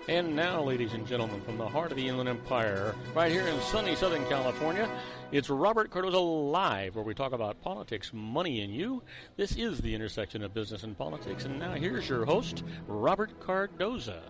And now, ladies and gentlemen, from the heart of the Inland Empire, right here in sunny Southern California, it's Robert Cardoza Live, where we talk about politics, money, and you. This is the intersection of business and politics. And now here's your host, Robert Cardoza.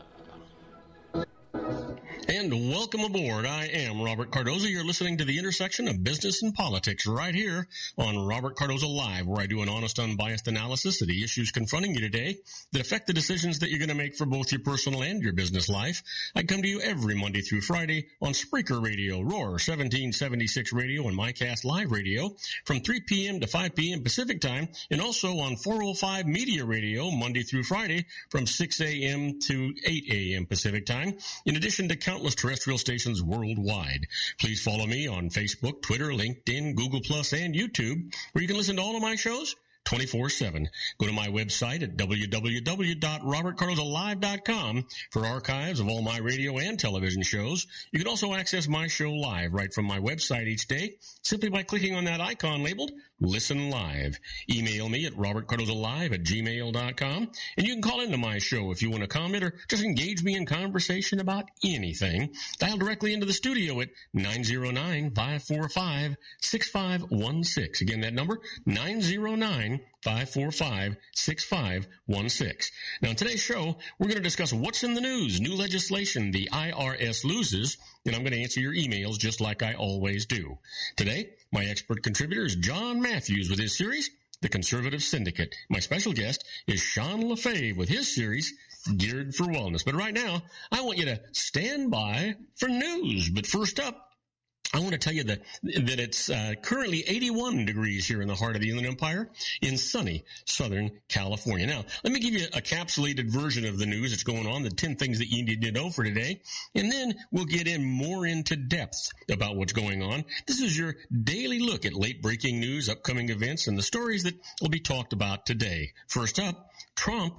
And welcome aboard. I am Robert Cardoza. You're listening to the intersection of business and politics right here on Robert Cardoza Live, where I do an honest, unbiased analysis of the issues confronting you today that affect the decisions that you're going to make for both your personal and your business life. I come to you every Monday through Friday on Spreaker Radio, Roar 1776 Radio, and MyCast Live Radio from 3 p.m. to 5 p.m. Pacific Time, and also on 405 Media Radio Monday through Friday from 6 a.m. to 8 a.m. Pacific Time, in addition to countless terrestrial stations worldwide. Please follow me on Facebook, Twitter, LinkedIn, Google+, and YouTube, where you can listen to all of my shows 24/7. Go to my website at www.robertcardozalive.com for archives of all my radio and television shows. You can also access my show live right from my website each day simply by clicking on that icon labeled Listen Live. Email me at robertcardozalive@gmail.com, and you can call into my show if you want to comment or just engage me in conversation about anything. Dial directly into the studio at 909-545-6516. Again, that number, 909-545-6516. Now, in today's show, we're going to discuss what's in the news, new legislation, the IRS loses, and I'm going to answer your emails just like I always do. Today, my expert contributor is John Matthews with his series, The Conservative Syndicate. My special guest is Sean LaFave with his series, Geared for Wellness. But right now, I want you to stand by for news. But first up, I want to tell you that it's currently 81 degrees here in the heart of the Inland Empire in sunny Southern California. Now, let me give you a capsulated version of the news that's going on, the 10 things that you need to know for today, and then we'll get in more into depth about what's going on. This is your daily look at late-breaking news, upcoming events, and the stories that will be talked about today. First up, Trump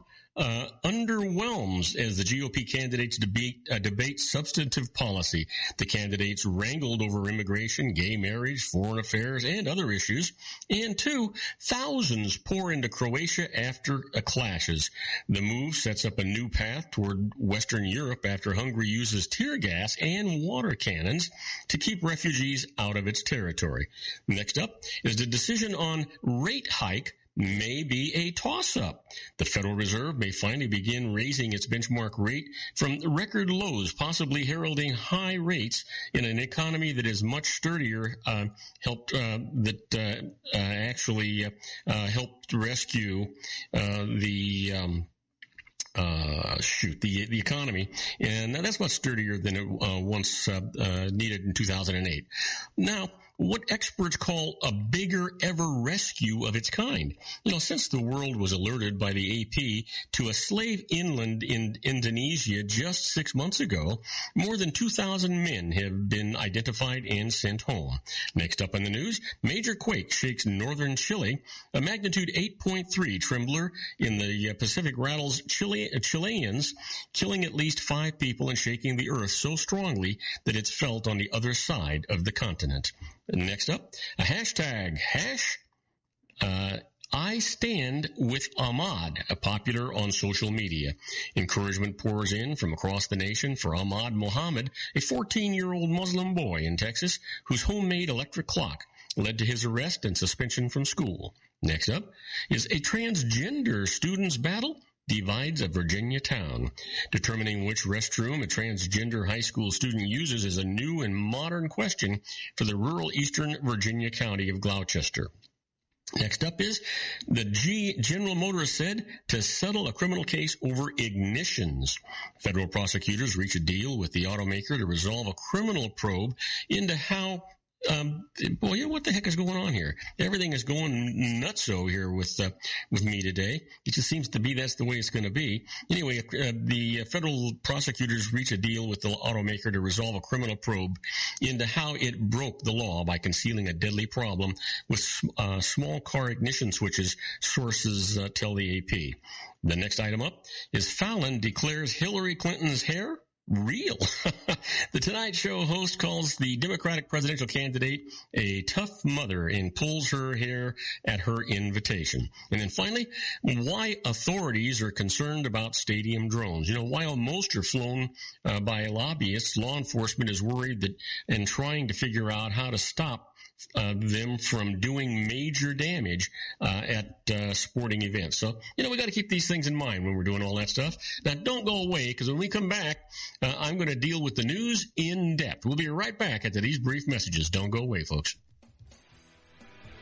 underwhelms as the GOP candidates debate substantive policy. The candidates wrangled over immigration, gay marriage, foreign affairs, and other issues. And two, thousands pour into Croatia after clashes. The move sets up a new path toward Western Europe after Hungary uses tear gas and water cannons to keep refugees out of its territory. Next up is the decision on rate hike may be a toss-up. The Federal Reserve may finally begin raising its benchmark rate from record lows, possibly heralding high rates in an economy that is much sturdier, helped rescue the economy, and that's much sturdier than it once needed in 2008. Now, what experts call a bigger ever rescue of its kind. You know, since the world was alerted by the AP to a slave inland in Indonesia just 6 months ago, more than 2,000 men have been identified and sent home. Next up in the news, major quake shakes northern Chile. A magnitude 8.3 trembler in the Pacific rattles Chileans, killing at least 5 people and shaking the earth so strongly that it's felt on the other side of the continent. Next up, a hashtag, I stand with Ahmad, popular on social media. Encouragement pours in from across the nation for Ahmad Mohammed, a 14-year-old Muslim boy in Texas whose homemade electric clock led to his arrest and suspension from school. Next up is a transgender students' battle divides a Virginia town. Determining which restroom a transgender high school student uses is a new and modern question for the rural eastern Virginia county of Gloucester. Next up is the General Motors said to settle a criminal case over ignitions. Federal prosecutors reach a deal with the automaker to resolve a criminal probe into how what the heck is going on here? Everything is going nutso here with me today. It just seems to be that's the way it's going to be. Anyway, the federal prosecutors reach a deal with the automaker to resolve a criminal probe into how it broke the law by concealing a deadly problem with small car ignition switches, sources tell the AP. The next item up is Fallon declares Hillary Clinton's hair real. The Tonight Show host calls the Democratic presidential candidate a tough mother and pulls her hair at her invitation. And then finally, why authorities are concerned about stadium drones. While most are flown by lobbyists, law enforcement is worried that and trying to figure out how to stop them from doing major damage at sporting events. So, we got to keep these things in mind when we're doing all that stuff. Now, don't go away, because when we come back, I'm going to deal with the news in depth. We'll be right back after these brief messages. Don't go away, folks.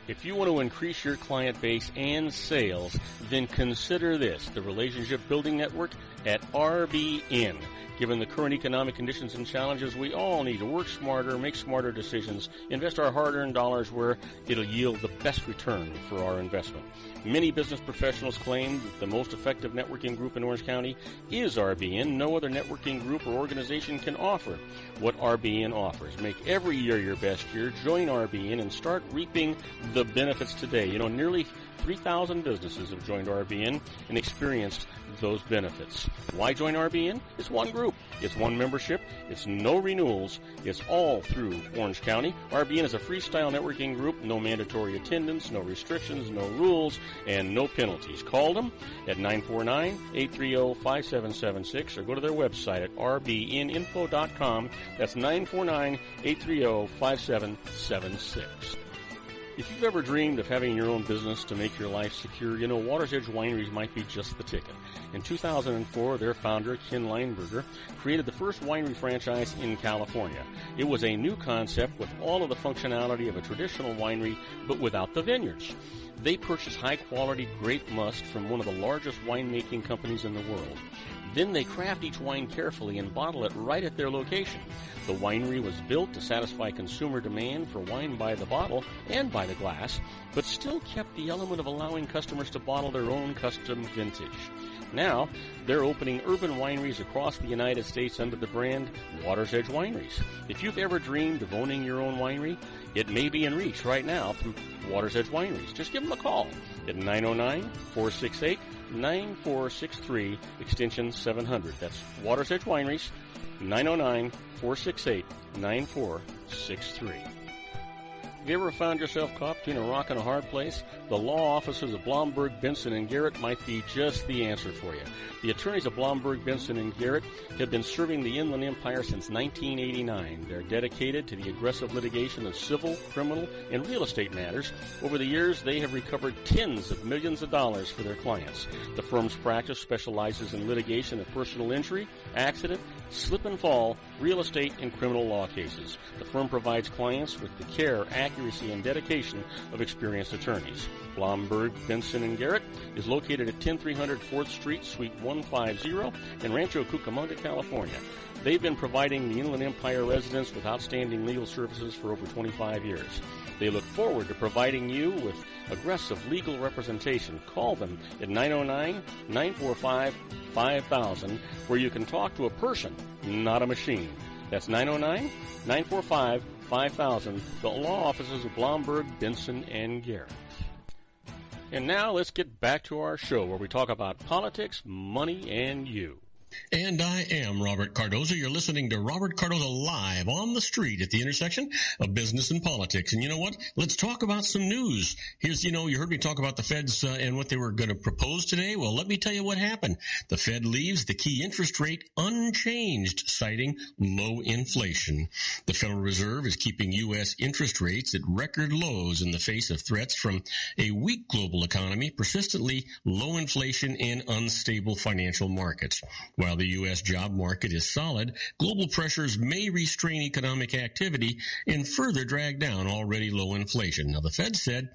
If you want to increase your client base and sales, then consider this, the Relationship Building Network at RBN. Given the current economic conditions and challenges, we all need to work smarter, make smarter decisions, invest our hard-earned dollars where it'll yield the best return for our investment. Many business professionals claim that the most effective networking group in Orange County is RBN. No other networking group or organization can offer what RBN offers. Make every year your best year. Join RBN and start reaping the benefits today. Nearly 3,000 businesses have joined RBN and experienced those benefits. Why join RBN? It's one group. It's one membership. It's no renewals. It's all through Orange County. RBN is a freestyle networking group. No mandatory attendance, no restrictions, no rules, and no penalties. Call them at 949-830-5776 or go to their website at rbninfo.com. That's 949-830-5776. If you've ever dreamed of having your own business to make your life secure, Water's Edge Wineries might be just the ticket. In 2004, their founder, Ken Lineberger, created the first winery franchise in California. It was a new concept with all of the functionality of a traditional winery, but without the vineyards. They purchased high-quality grape must from one of the largest winemaking companies in the world. Then they craft each wine carefully and bottle it right at their location. The winery was built to satisfy consumer demand for wine by the bottle and by the glass, but still kept the element of allowing customers to bottle their own custom vintage. Now, they're opening urban wineries across the United States under the brand Water's Edge Wineries. If you've ever dreamed of owning your own winery, it may be in reach right now through Water's Edge Wineries. Just give them a call at 909-468-9463, extension 700. That's Water's Edge Wineries, 909-468-9463. Have you ever found yourself caught between a rock and a hard place? The law offices of Blomberg, Benson, and Garrett might be just the answer for you. The attorneys of Blomberg, Benson, and Garrett have been serving the Inland Empire since 1989. They're dedicated to the aggressive litigation of civil, criminal, and real estate matters. Over the years, they have recovered tens of millions of dollars for their clients. The firm's practice specializes in litigation of personal injury, accident, slip and fall, real estate, and criminal law cases. The firm provides clients with the care, accuracy, and dedication of experienced attorneys. Blomberg, Benson, and Garrett is located at 10300 4th Street, Suite 150 in Rancho Cucamonga, California. They've been providing the Inland Empire residents with outstanding legal services for over 25 years. They look forward to providing you with aggressive legal representation. Call them at 909-945-5000, where you can talk to a person, not a machine. That's 909-945-5000, the law offices of Blomberg, Benson, and Garrett. And now let's get back to our show where we talk about politics, money, and you. And I am Robert Cardoza. You're listening to Robert Cardoza Live on the street at the intersection of business and politics. And you know what? Let's talk about some news. Here's, you heard me talk about the Feds and what they were going to propose today. Well, let me tell you what happened. The Fed leaves the key interest rate unchanged, citing low inflation. The Federal Reserve is keeping U.S. interest rates at record lows in the face of threats from a weak global economy, persistently low inflation, and unstable financial markets. While the U.S. job market is solid, global pressures may restrain economic activity and further drag down already low inflation. Now, the Fed said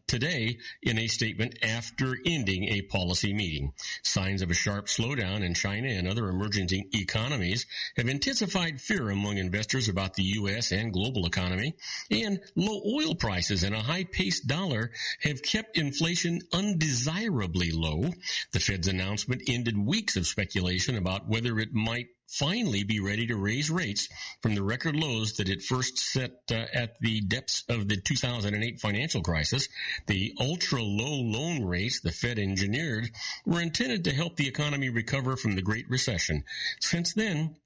today in a statement after ending a policy meeting, signs of a sharp slowdown in China and other emerging economies have intensified fear among investors about the U.S. and global economy, and low oil prices and a high-paced dollar have kept inflation undesirably low. The Fed's announcement ended weeks of speculation about whether it might finally be ready to raise rates from the record lows that it first set at the depths of the 2008 financial crisis. The ultra-low loan rates the Fed engineered were intended to help the economy recover from the Great Recession. Since then,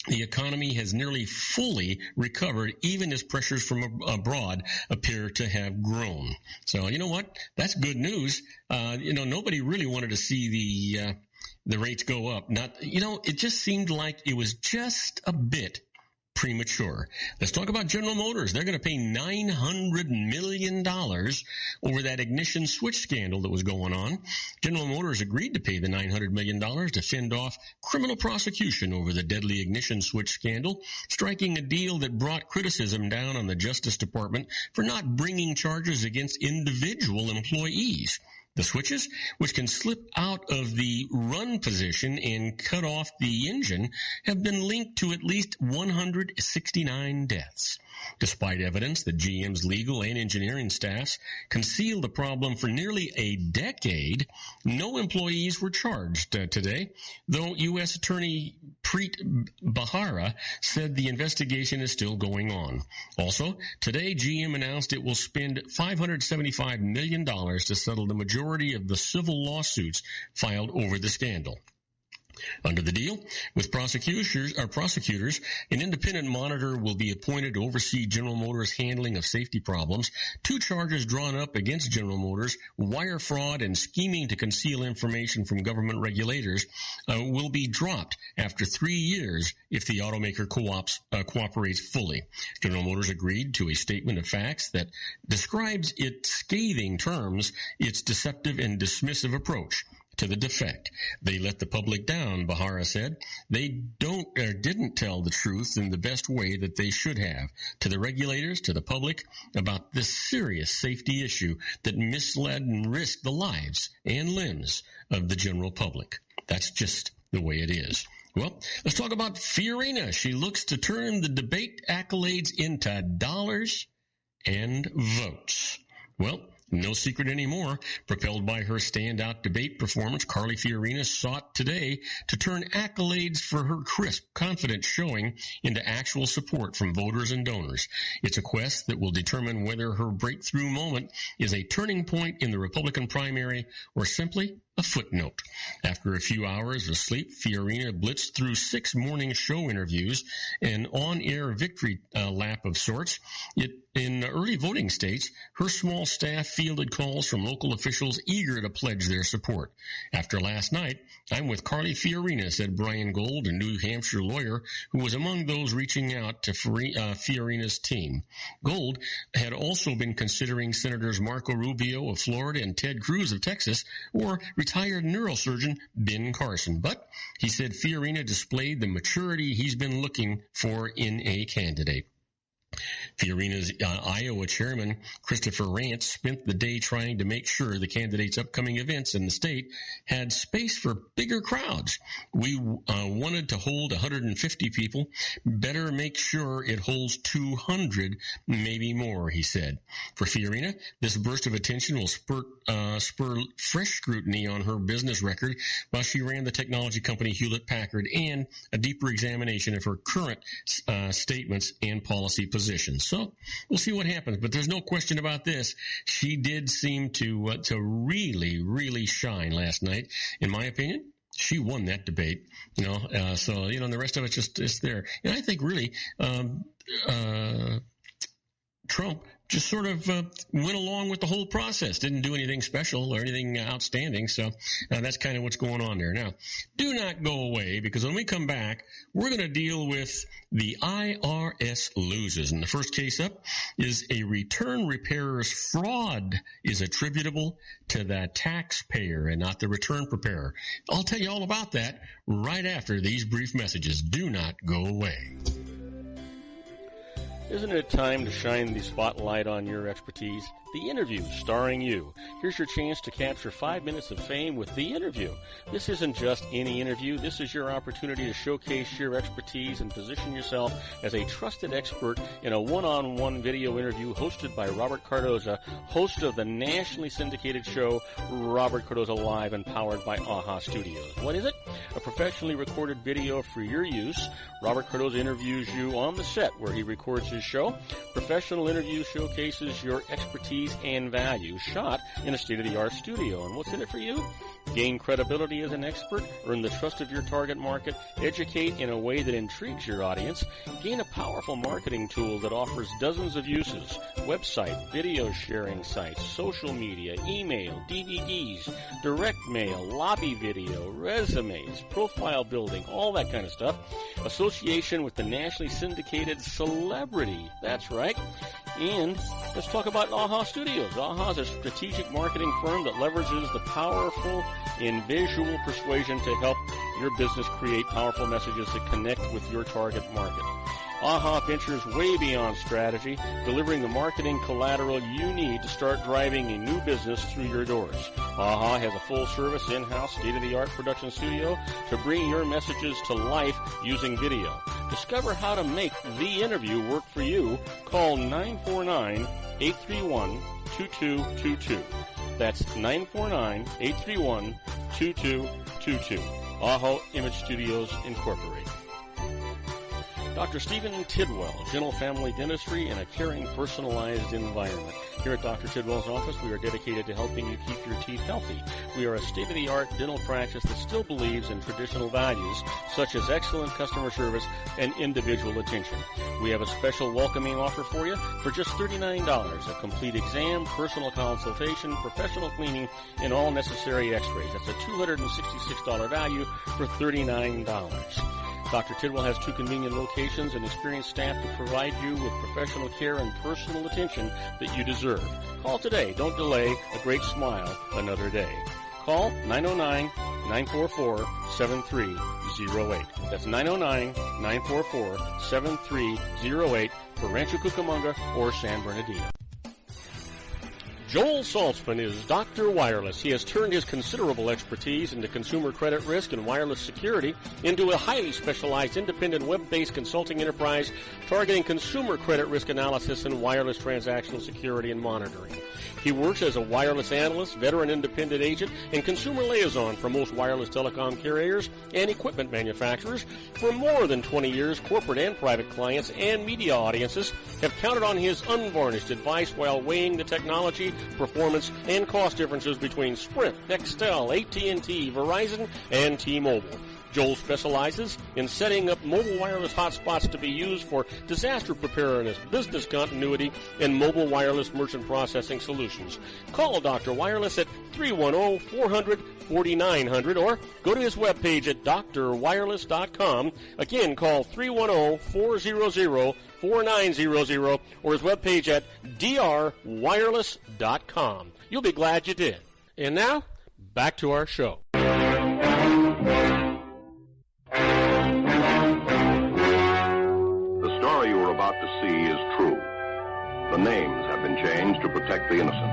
the economy has nearly fully recovered, even as pressures from abroad appear to have grown. So, you know what? That's good news. Nobody really wanted to see the rates go up. It just seemed like it was just a bit premature. Let's talk about General Motors. They're going to pay $900 million over that ignition switch scandal that was going on. General Motors agreed to pay the $900 million to fend off criminal prosecution over the deadly ignition switch scandal, striking a deal that brought criticism down on the Justice Department for not bringing charges against individual employees. The switches, which can slip out of the run position and cut off the engine, have been linked to at least 169 deaths. Despite evidence that GM's legal and engineering staffs concealed the problem for nearly a decade, no employees were charged today, though U.S. Attorney Preet Bharara said the investigation is still going on. Also, today GM announced it will spend $575 million to settle the majority of the civil lawsuits filed over the scandal. Under the deal, with prosecutors, an independent monitor will be appointed to oversee General Motors' handling of safety problems. 2 charges drawn up against General Motors, wire fraud and scheming to conceal information from government regulators, will be dropped after 3 years if the automaker cooperates fully. General Motors agreed to a statement of facts that describes in scathing terms its deceptive and dismissive approach to the defect. They let the public down, Bharara said. They didn't tell the truth in the best way that they should have to the regulators, to the public, about this serious safety issue that misled and risked the lives and limbs of the general public. That's just the way it is. Well, let's talk about Fiorina. She looks to turn the debate accolades into dollars and votes. Well, no secret anymore. Propelled by her standout debate performance, Carly Fiorina sought today to turn accolades for her crisp, confident showing into actual support from voters and donors. It's a quest that will determine whether her breakthrough moment is a turning point in the Republican primary or simply a footnote. After a few hours of sleep, Fiorina blitzed through 6 morning show interviews, an on-air victory lap of sorts. In the early voting states, her small staff fielded calls from local officials eager to pledge their support. After last night, I'm with Carly Fiorina, said Brian Gold, a New Hampshire lawyer who was among those reaching out to Fiorina's team. Gold had also been considering Senators Marco Rubio of Florida and Ted Cruz of Texas, or retired neurosurgeon Ben Carson. But he said Fiorina displayed the maturity he's been looking for in a candidate. Fiorina's Iowa chairman, Christopher Rance, spent the day trying to make sure the candidate's upcoming events in the state had space for bigger crowds. We wanted to hold 150 people. Better make sure it holds 200, maybe more, he said. For Fiorina, this burst of attention will spur fresh scrutiny on her business record while she ran the technology company Hewlett-Packard, and a deeper examination of her current statements and policy positions. So we'll see what happens, but there's no question about this. She did seem to really, really shine last night. In my opinion, she won that debate. So and the rest of it's just there. And I think really Trump just sort of went along with the whole process, didn't do anything special or anything outstanding. So that's kind of what's going on there. Now, do not go away, because when we come back, we're going to deal with the IRS loses. And the first case up is a return repairer's fraud is attributable to the taxpayer and not the return preparer. I'll tell you all about that right after these brief messages. Do not go away. Isn't it time to shine the spotlight on your expertise? The Interview, starring you. Here's your chance to capture 5 minutes of fame with The Interview. This isn't just any interview. This is your opportunity to showcase your expertise and position yourself as a trusted expert in a one-on-one video interview hosted by Robert Cardoza, host of the nationally syndicated show Robert Cardoza Live, and powered by AHA Studios. What is it? A professionally recorded video for your use. Robert Cardoza interviews you on the set where he records his show. Professional interview showcases your expertise and value, shot in a state-of-the-art studio. And what's in it for you? Gain credibility as an expert, earn the trust of your target market, educate in a way that intrigues your audience, gain a powerful marketing tool that offers dozens of uses, website, video sharing sites, social media, email, DVDs, direct mail, lobby video, resumes, profile building, all that kind of stuff. Association with the nationally syndicated celebrity. That's right. And let's talk about AHA Studios. AHA is a strategic marketing firm that leverages the powerful in visual persuasion to help your business create powerful messages that connect with your target market. AHA ventures way beyond strategy, delivering the marketing collateral you need to start driving a new business through your doors. AHA has a full-service, in-house, state-of-the-art production studio to bring your messages to life using video. Discover how to make the interview work for you. Call 949-831-2222. That's 949-831-2222. AHA Image Studios, Incorporated. Dr. Stephen Tidwell, Gentle Family Dentistry in a caring, personalized environment. Here at Dr. Tidwell's office, we are dedicated to helping you keep your teeth healthy. We are a state-of-the-art dental practice that still believes in traditional values, such as excellent customer service and individual attention. We have a special welcoming offer for you for just $39, a complete exam, personal consultation, professional cleaning, and all necessary x-rays. That's a $266 value for $39. Dr. Tidwell has 2 convenient locations and experienced staff to provide you with professional care and personal attention that you deserve. Call today. Don't delay. A great smile another day. Call 909-944-7308. That's 909-944-7308 for Rancho Cucamonga or San Bernardino. Joel Saltzman is Dr. Wireless. He has turned his considerable expertise into consumer credit risk and wireless security into a highly specialized independent web-based consulting enterprise targeting consumer credit risk analysis and wireless transactional security and monitoring. He works as a wireless analyst, veteran independent agent, and consumer liaison for most wireless telecom carriers and equipment manufacturers. For more than 20 years, corporate and private clients and media audiences have counted on his unvarnished advice while weighing the technology, performance, and cost differences between Sprint, Nextel, AT&T, Verizon, and T-Mobile. Joel specializes in setting up mobile wireless hotspots to be used for disaster preparedness, business continuity, and mobile wireless merchant processing solutions. Call Dr. Wireless at 310-400-4900 or go to his webpage at drwireless.com. Again, call 310-400-4900 or his webpage at drwireless.com. You'll be glad you did. And now, back to our show. The story you are about to see is true. The names have been changed to protect the innocent.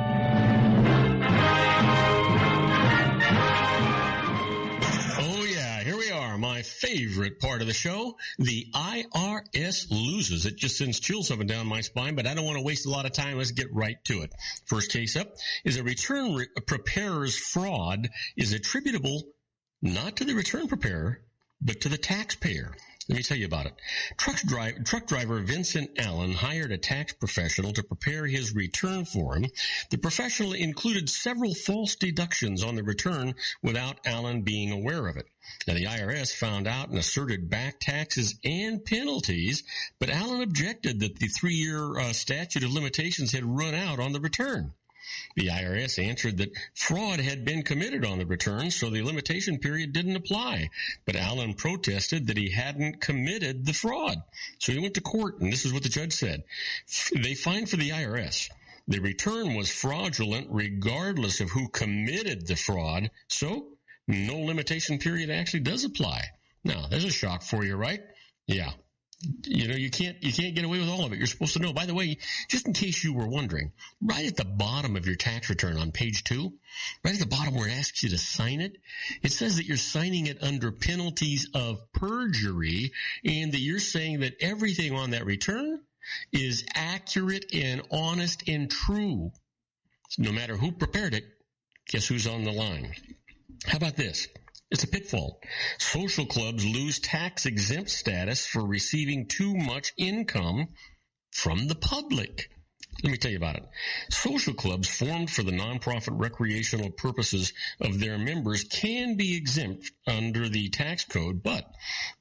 Oh, yeah, here we are. My favorite part of the show, the IRS loses. It just sends chills up and down my spine, but I don't want to waste a lot of time. Let's get right to it. First case up is a return preparer's fraud is attributable not to the return preparer, but to the taxpayer. Let me tell you about it. Truck driver Vincent Allen hired a tax professional to prepare his return for him. The professional included several false deductions on the return without Allen being aware of it. Now, the IRS found out and asserted back taxes and penalties, but Allen objected that the 3-year statute of limitations had run out on the return. The IRS answered that fraud had been committed on the return, so the limitation period didn't apply. But Allen protested that he hadn't committed the fraud. So he went to court, and this is what the judge said. They fined for the IRS. The return was fraudulent regardless of who committed the fraud, so no limitation period actually does apply. Now, there's a shock for you, right? Yeah. You know, you can't get away with all of it. You're supposed to know. By the way, just in case you were wondering, right at the bottom of your tax return on page 2, right at the bottom where it asks you to sign it, it says that you're signing it under penalties of perjury and that you're saying that everything on that return is accurate and honest and true. So no matter who prepared it, guess who's on the line? How about this? It's a pitfall. Social clubs lose tax-exempt status for receiving too much income from the public. Let me tell you about it. Social clubs formed for the nonprofit recreational purposes of their members can be exempt under the tax code, but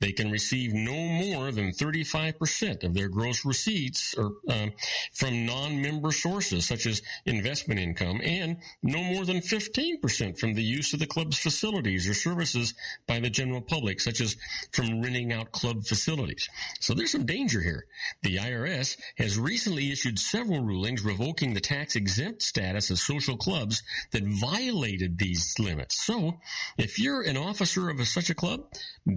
they can receive no more than 35% of their gross receipts from non-member sources, such as investment income, and no more than 15% from the use of the club's facilities or services by the general public, such as from renting out club facilities. So there's some danger here. The IRS has recently issued several rulings revoking the tax-exempt status of social clubs that violated these limits. So if you're an officer of such a club,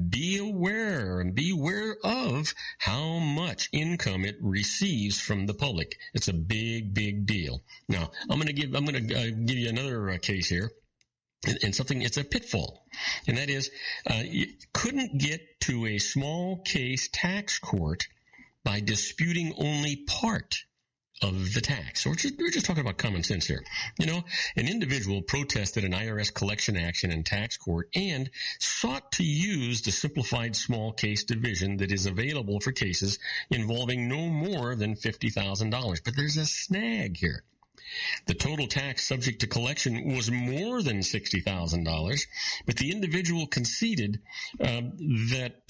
be aware and beware of how much income it receives from the public. It's a big, big deal. Now, I'm going to give you another case here. And something, it's a pitfall, and that is you couldn't get to a small case tax court by disputing only part of the tax. So we're just talking about common sense here. You know, an individual protested an IRS collection action in tax court and sought to use the simplified small case division that is available for cases involving no more than $50,000. But there's a snag here. The total tax subject to collection was more than $60,000, but the individual conceded that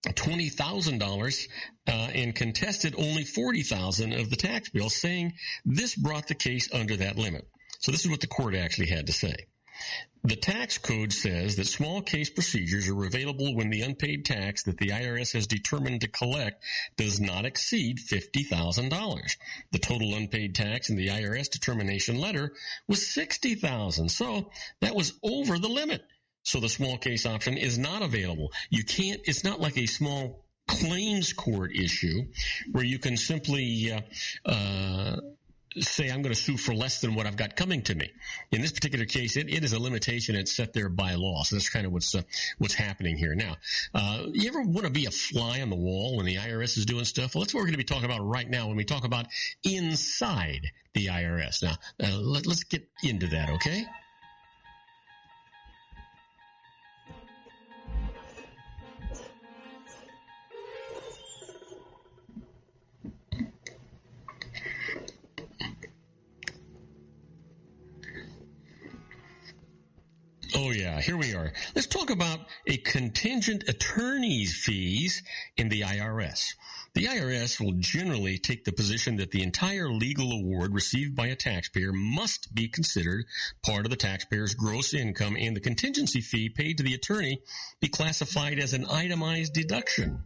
$20,000 and contested only $40,000 of the tax bill, saying this brought the case under that limit. So this is what the court actually had to say. The tax code says that small case procedures are available when the unpaid tax that the IRS has determined to collect does not exceed $50,000. The total unpaid tax in the IRS determination letter was $60,000. So that was over the limit. So the small case option is not available. It's not like a small claims court issue where you can simply say I'm going to sue for less than what I've got coming to me. In this particular case, it is a limitation. It's set there by law. So that's kind of what's happening here. Now, you ever want to be a fly on the wall when the IRS is doing stuff? Well, that's what we're going to be talking about right now when we talk about inside the IRS. Now, let's get into that, okay? Oh, yeah, here we are. Let's talk about a contingent attorney's fees in the IRS. The IRS will generally take the position that the entire legal award received by a taxpayer must be considered part of the taxpayer's gross income, and the contingency fee paid to the attorney be classified as an itemized deduction.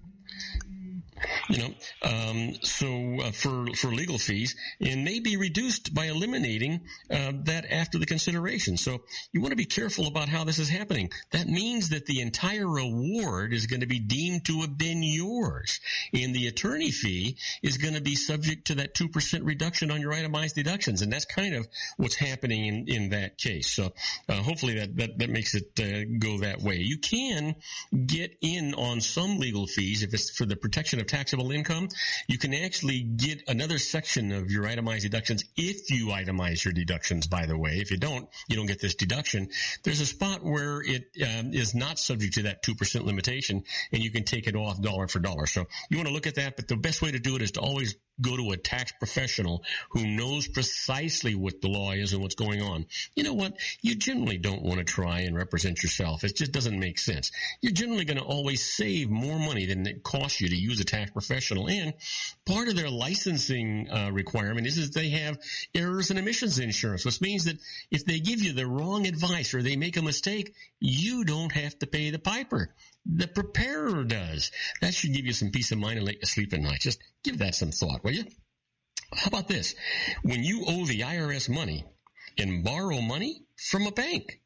For legal fees, and may be reduced by eliminating that after the consideration. So you want to be careful about how this is happening. That means that the entire award is going to be deemed to have been yours, and the attorney fee is going to be subject to that 2% reduction on your itemized deductions, and that's kind of what's happening in that case. So hopefully that makes it go that way. You can get in on some legal fees if it's for the protection of taxable income. You can actually get another section of your itemized deductions if you itemize your deductions, by the way. If you don't get this deduction. There's a spot where it is not subject to that 2% limitation, and you can take it off dollar for dollar. So you want to look at that, but the best way to do it is to always go to a tax professional who knows precisely what the law is and what's going on. You know what? You generally don't want to try and represent yourself. It just doesn't make sense. You're generally going to always save more money than it costs you to use a tax professional. And part of their licensing requirement is they have errors and omissions insurance, which means that if they give you the wrong advice or they make a mistake, you don't have to pay the piper. The preparer does. That should give you some peace of mind and let you sleep at night. Just give that some thought, will you? How about this? When you owe the IRS money and borrow money from a bank,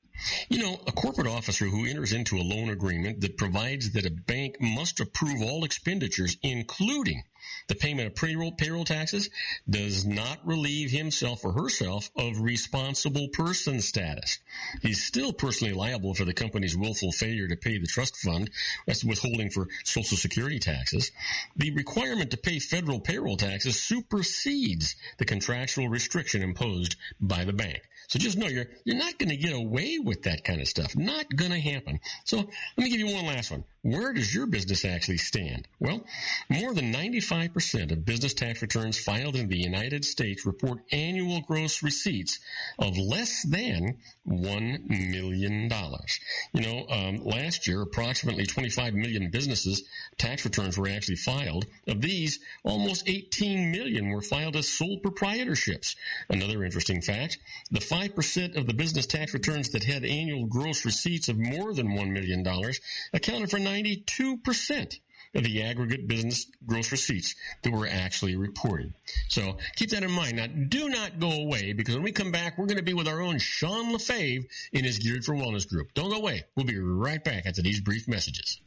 a corporate officer who enters into a loan agreement that provides that a bank must approve all expenditures, including the payment of payroll taxes, does not relieve himself or herself of responsible person status. He's still personally liable for the company's willful failure to pay the trust fund. That's withholding for Social Security taxes. The requirement to pay federal payroll taxes supersedes the contractual restriction imposed by the bank. So just know you're not going to get away with that kind of stuff. Not going to happen. So let me give you one last one. where does your business actually stand? Well, more than 95% of business tax returns filed in the United States report annual gross receipts of less than $1 million. Last year, approximately 25 million businesses tax returns were actually filed. Of these, almost 18 million were filed as sole proprietorships. Another interesting fact, the 5% of the business tax returns that had annual gross receipts of more than $1 million accounted for 92% of the aggregate business gross receipts that were actually reported. So keep that in mind. Now, do not go away, because when we come back, we're going to be with our own Sean LaFave in his Geared for Wellness group. Don't go away. We'll be right back after these brief messages.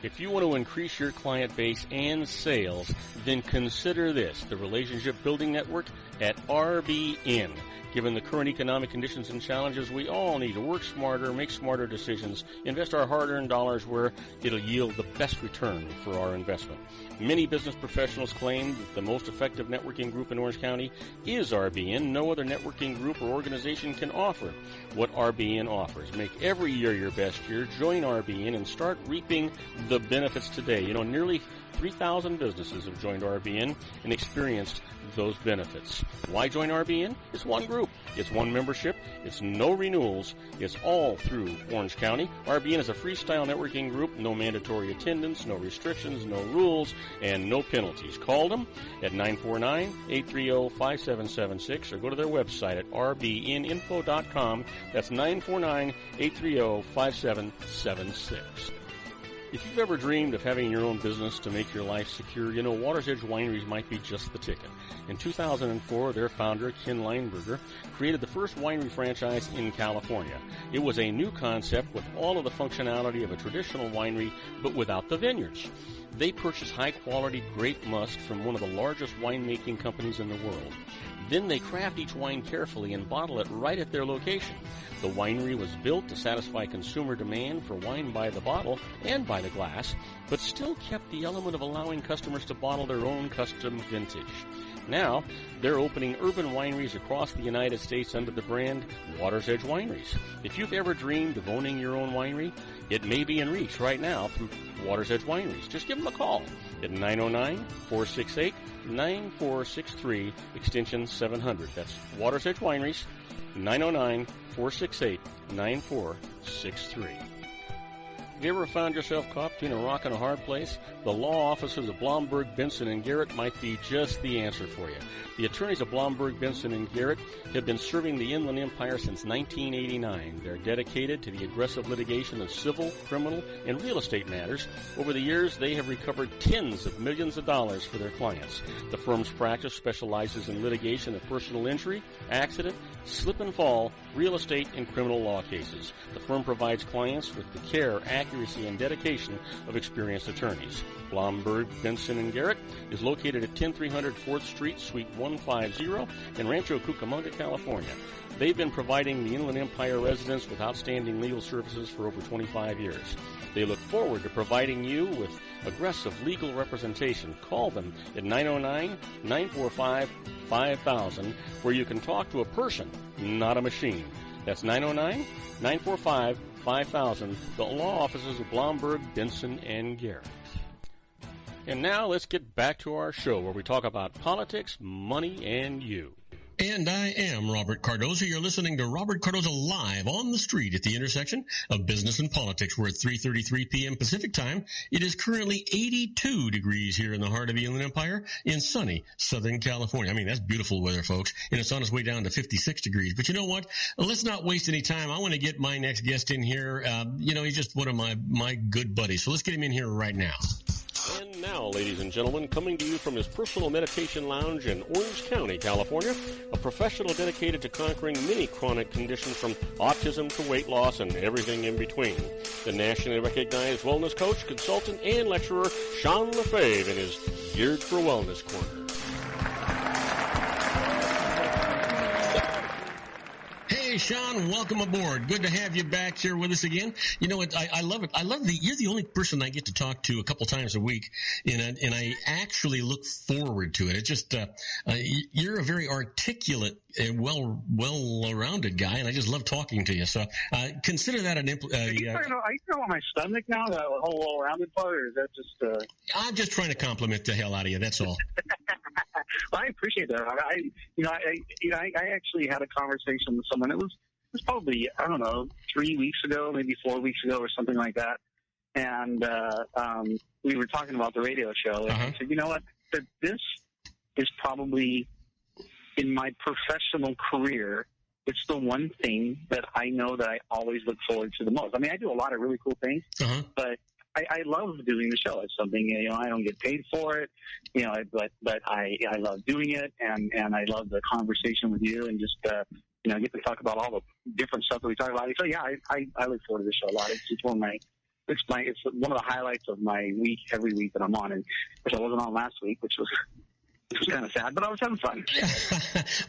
If you want to increase your client base and sales, then consider this, the Relationship Building Network at RBN. Given the current economic conditions and challenges, we all need to work smarter, make smarter decisions, invest our hard-earned dollars where it'll yield the best return for our investment. Many business professionals claim that the most effective networking group in Orange County is RBN. No other networking group or organization can offer what RBN offers. Make every year your best year. Join RBN and start reaping the benefits today. Nearly 3,000 businesses have joined RBN and experienced those benefits. Why join RBN? It's one group. It's one membership. It's no renewals. It's all through Orange County. RBN is a freestyle networking group. No mandatory attendance, no restrictions, no rules, and no penalties. Call them at 949-830-5776 or go to their website at rbninfo.com. That's 949-830-5776. If you've ever dreamed of having your own business to make your life secure, Water's Edge Wineries might be just the ticket. In 2004, their founder, Ken Lineberger, created the first winery franchise in California. It was a new concept with all of the functionality of a traditional winery, but without the vineyards. They purchased high-quality grape must from one of the largest winemaking companies in the world. Then they craft each wine carefully and bottle it right at their location. The winery was built to satisfy consumer demand for wine by the bottle and by the glass, but still kept the element of allowing customers to bottle their own custom vintage. Now, they're opening urban wineries across the United States under the brand Water's Edge Wineries. If you've ever dreamed of owning your own winery, it may be in reach right now through Water's Edge Wineries. Just give them a call at 909-468-9463, extension 700. That's Water's Edge Wineries, 909-468-9463. Have you ever found yourself caught between a rock and a hard place? The law offices of Blomberg, Benson & Garrett might be just the answer for you. The attorneys of Blomberg, Benson & Garrett have been serving the Inland Empire since 1989. They're dedicated to the aggressive litigation of civil, criminal, and real estate matters. Over the years, they have recovered tens of millions of dollars for their clients. The firm's practice specializes in litigation of personal injury, accident, slip and fall, real estate, and criminal law cases. The firm provides clients with the care, accuracy, and dedication of experienced attorneys. Blomberg, Benson & Garrett is located at 10300 4th Street, Suite 150 in Rancho Cucamonga, California. They've been providing the Inland Empire residents with outstanding legal services for over 25 years. They look forward to providing you with aggressive legal representation. Call them at 909-945-5000, where you can talk to a person, not a machine. That's 909-945-5000, the law offices of Blomberg, Benson & Garrett. And now let's get back to our show where we talk about politics, money, and you. And I am Robert Cardoza. You're listening to Robert Cardoza live on the street at the intersection of business and politics. We're at 3:33 p.m. Pacific time. It is currently 82 degrees here in the heart of the Inland Empire in sunny Southern California. I mean, that's beautiful weather, folks. And it's on its way down to 56 degrees. But you know what? Let's not waste any time. I want to get my next guest in here. He's just one of my good buddies. So let's get him in here right now. And now, ladies and gentlemen, coming to you from his personal meditation lounge in Orange County, California, a professional dedicated to conquering many chronic conditions from autism to weight loss and everything in between. The nationally recognized wellness coach, consultant, and lecturer, Sean LaFave, in his Geared for Wellness Corner. Hey, Hey, Sean, welcome aboard. Good to have you back here with us again. You know what? I love it. You're the only person I get to talk to a couple times a week, and I actually look forward to it. It's just, you're a very articulate and well-rounded guy, and I just love talking to you. So, consider that an Are you talking about my stomach now, that whole well-rounded part, or is that just, I'm just trying to compliment the hell out of you. That's all. Well, I appreciate that. I actually had a conversation with someone. It was probably, I don't know, 3 weeks ago, maybe 4 weeks ago, or something like that. And we were talking about the radio show, and I said, you know what? That this is probably, in my professional career, it's the one thing that I know that I always look forward to the most. I mean, I do a lot of really cool things, but I love doing the show. It's something, I don't get paid for it, but I love doing it, and I love the conversation with you, and just, get to talk about all the different stuff that we talk about. So yeah, I look forward to the show a lot. It's one of the highlights of my week, every week that I'm on, and which I wasn't on last week, which was kind of sad, but I was having fun.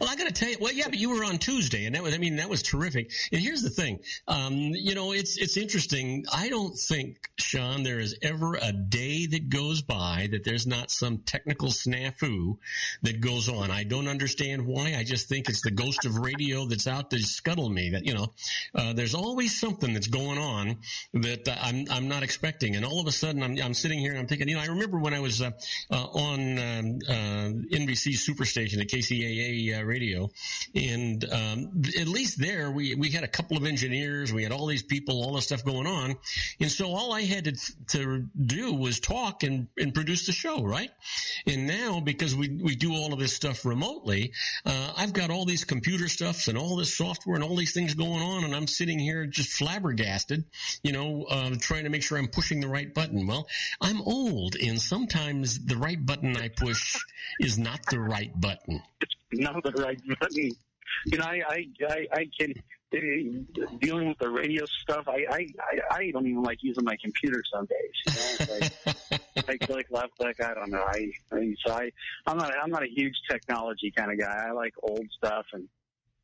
Well, I got to tell you, but you were on Tuesday, and that was terrific. And here's the thing, it's interesting. I don't think, Sean, there is ever a day that goes by that there's not some technical snafu that goes on. I don't understand why. I just think it's the ghost of radio that's out to scuttle me. That there's always something that's going on that I'm not expecting, and all of a sudden I'm sitting here and I'm thinking. I remember when I was on NBC Superstation at KCAA radio, and at least there we had a couple of engineers, we had all these people, all this stuff going on, and so all I had to do was talk and produce the show, right? And now, because we do all of this stuff remotely, I've got all these computer stuffs and all this software and all these things going on, and I'm sitting here just flabbergasted, trying to make sure I'm pushing the right button. Well, I'm old, and sometimes the right button I push is not the right button. It's not the right button. I can, dealing with the radio stuff, I don't even like using my computer some days. I click left click, I don't know. I'm not a huge technology kind of guy. I like old stuff, and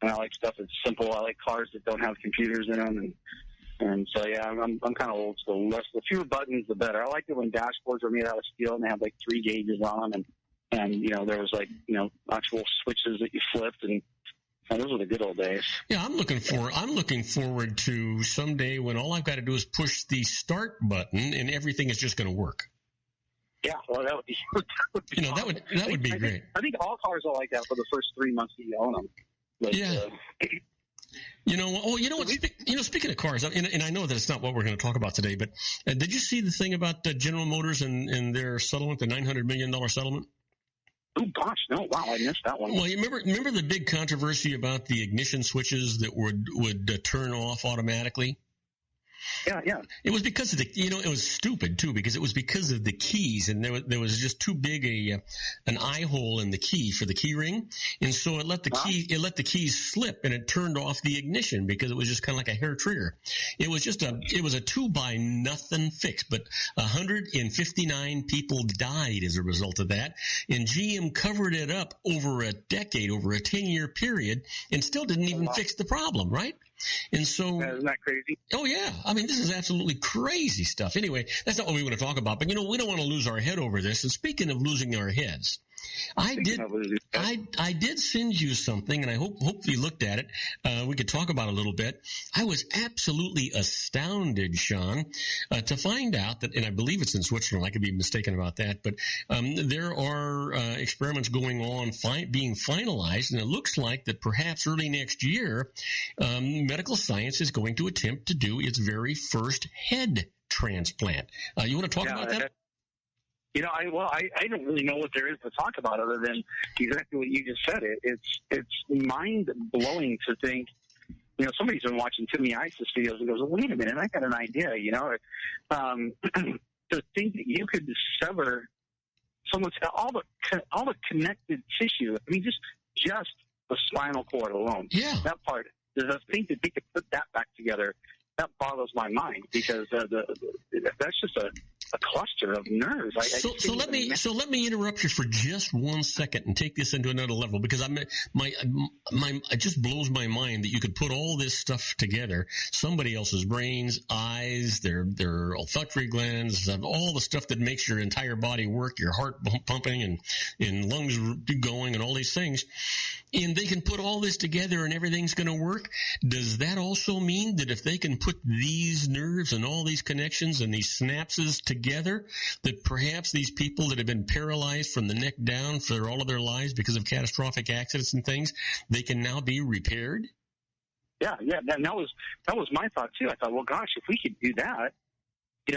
I like stuff that's simple. I like cars that don't have computers in them, and so yeah, I'm kind of old school. The fewer buttons, the better. I like it when dashboards are made out of steel and they have like 3 gauges on them, and there was actual switches that you flipped, and those were the good old days. Yeah, I'm looking forward to someday when all I've got to do is push the start button and everything is just going to work. Yeah, well, that would be awesome. that would be great. I think all cars are like that for the first 3 months that you own them. But, yeah. Speaking of cars, and I know that it's not what we're going to talk about today, but did you see the thing about General Motors and their settlement, the $900 million settlement? Oh, gosh, no. Wow, I missed that one. Well, you remember the big controversy about the ignition switches that would turn off automatically? Yeah. It was because of it was stupid too, because it was because of the keys, and there was just too big an eye hole in the key for the key ring, and so it let the keys slip, and it turned off the ignition because it was just kind of like a hair trigger. It was a 2-by-nothing fix, but 159 people died as a result of that, and GM covered it up over a decade, over a 10-year period, and still didn't even fix the problem, right? And so, isn't that crazy? Oh yeah, I mean, this is absolutely crazy stuff. Anyway, that's not what we want to talk about. But we don't want to lose our head over this. And speaking of losing our heads, I did send you something, and I hope you looked at it. We could talk about it a little bit. I was absolutely astounded, Sean, to find out that, and I believe it's in Switzerland. I could be mistaken about that, but there are experiments going on, being finalized, and it looks like that perhaps early next year, medical science is going to attempt to do its very first head transplant. You want to talk about that? I don't really know what there is to talk about other than exactly what you just said. It's mind-blowing to think, somebody's been watching Timmy Isis videos and goes, well, wait a minute, I got an idea, to think that you could sever someone's, all the connected tissue. I mean, just the spinal cord alone. Yeah. That part, the thing that they could put that back together, that boggles my mind, because that's just a a cluster of nerves. So let me interrupt you for just 1 second and take this into another level, because it just blows my mind that you could put all this stuff together. Somebody else's brains, eyes, their olfactory glands, all the stuff that makes your entire body work, your heart pumping and lungs going and all these things. And they can put all this together and everything's going to work. Does that also mean that if they can put these nerves and all these connections and these synapses together, that perhaps these people that have been paralyzed from the neck down for all of their lives because of catastrophic accidents and things, they can now be repaired? Yeah. That was my thought too. I thought, well, gosh, if we could do that,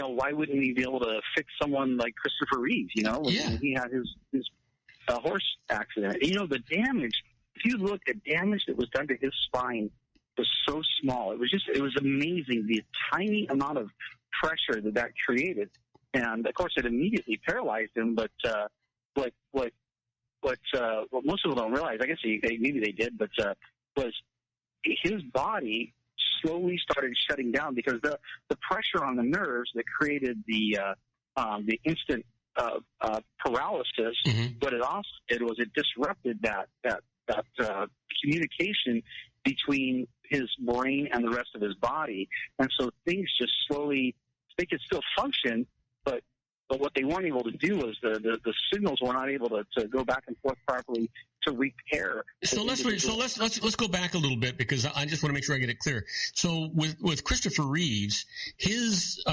why wouldn't we be able to fix someone like Christopher Reeves? When he had his horse accident. The damage. If you look at damage that was done to his spine was so small. It was amazing, the tiny amount of pressure that created. And of course it immediately paralyzed him, but what most people don't realize, I guess maybe they did, but was his body slowly started shutting down because the pressure on the nerves that created the instant paralysis, what it also did was it disrupted that communication between his brain and the rest of his body. And so things just slowly, they could still function, but what they weren't able to do was the signals were not able to go back and forth properly to repair. So let's go back a little bit, because I just want to make sure I get it clear. So with Christopher Reeves, his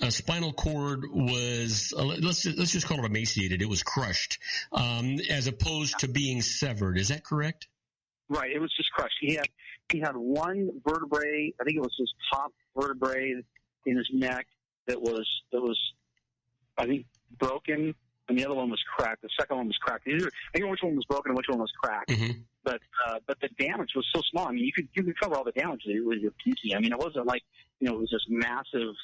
spinal cord was let's just call it emaciated. It was crushed, as opposed to being severed. Is that correct? Right. It was just crushed. He had one vertebrae. I think it was his top vertebrae in his neck that was I think broken, and the other one was cracked. The second one was cracked. I don't know which one was broken and which one was cracked. But the damage was so small. I mean, you could cover all the damage with your pinky. I mean, it wasn't like it was this massive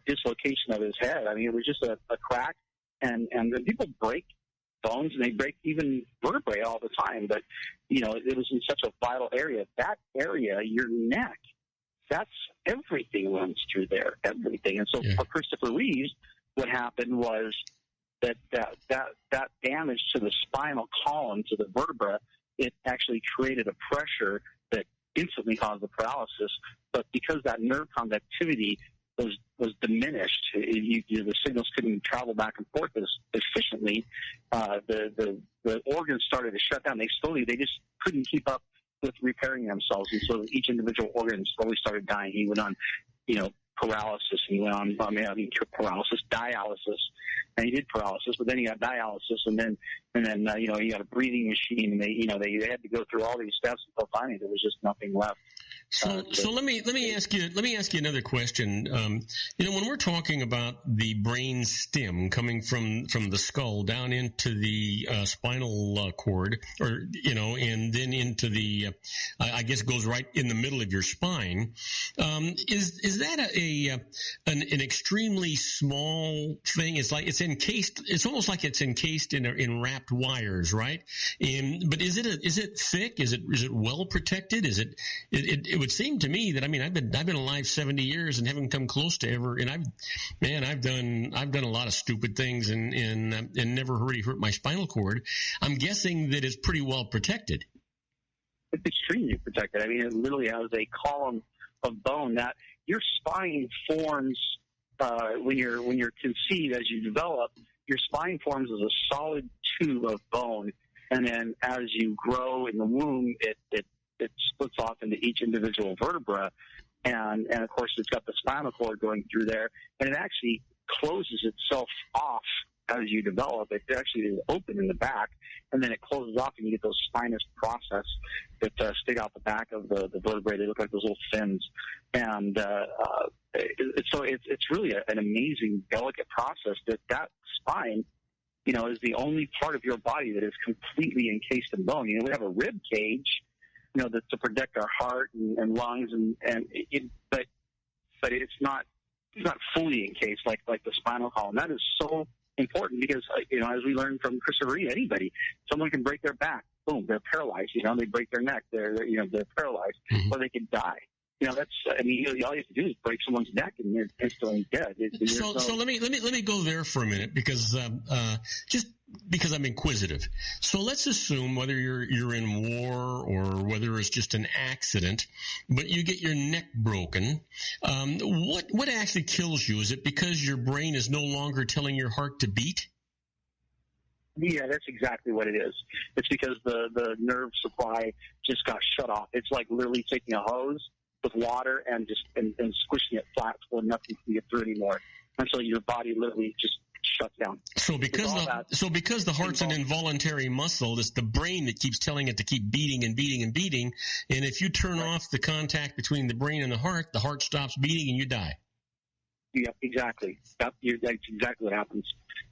dislocation of his head. I mean, it was just a crack, and people break bones and they break even vertebrae all the time. But it was in such a vital area. That area, your neck, that's everything runs through there. Everything. And so for Christopher Reeves, what happened was that damage to the spinal column, to the vertebra, it actually created a pressure that instantly caused the paralysis. But because that nerve conductivity was diminished, the signals couldn't travel back and forth as efficiently. The organs started to shut down. They just couldn't keep up with repairing themselves, and so each individual organ slowly started dying. He went on, paralysis, and he went on, paralysis, dialysis, and he did paralysis, but then he got dialysis, and then he got a breathing machine, and they had to go through all these steps until finally there was just nothing left. So let me ask you another question. When we're talking about the brain stem coming from the skull down into the spinal cord, and then into the, I guess it goes right in the middle of your spine. Is that an extremely small thing? It's like it's encased. It's almost like it's encased in wrapped wires, right? But is it thick? Is it well protected? Is it would seem to me that, I mean, I've been alive 70 years and haven't come close to ever, and I've done a lot of stupid things and never really hurt my spinal cord. I'm guessing that it's pretty well protected. It's extremely protected. I mean, it literally has a column of bone that your spine forms when you're conceived. As you develop, your spine forms as a solid tube of bone, and then as you grow in the womb, it splits off into each individual vertebra, and of course it's got the spinal cord going through there, and it actually closes itself off as you develop. It actually is open in the back, and then it closes off, and you get those spinous process that stick out the back of the vertebrae. They look like those little fins, and so it's really an amazing, delicate process. That spine, is the only part of your body that is completely encased in bone. We have a rib cage, that's to protect our heart and lungs, but it's not fully encased like the spinal column. That is so important because as we learned from Christopher Reeve, someone can break their back, boom, they're paralyzed. They break their neck, they're paralyzed, or they could die. that's, I mean, all you have to do is break someone's neck and you're instantly dead. So let me go there for a minute because just because I'm inquisitive. So let's assume whether you're in war or whether it's just an accident, but you get your neck broken. What actually kills you? Is it because your brain is no longer telling your heart to beat? Yeah, that's exactly what it is. It's because the nerve supply just got shut off. It's like literally taking a hose with water and squishing it flat so nothing can get through anymore until your body literally just shuts down. So because the heart's an involuntary muscle, it's the brain that keeps telling it to keep beating and beating and beating. And if you turn off the contact between the brain and the heart stops beating and you die. Yeah, exactly. That's exactly what happens.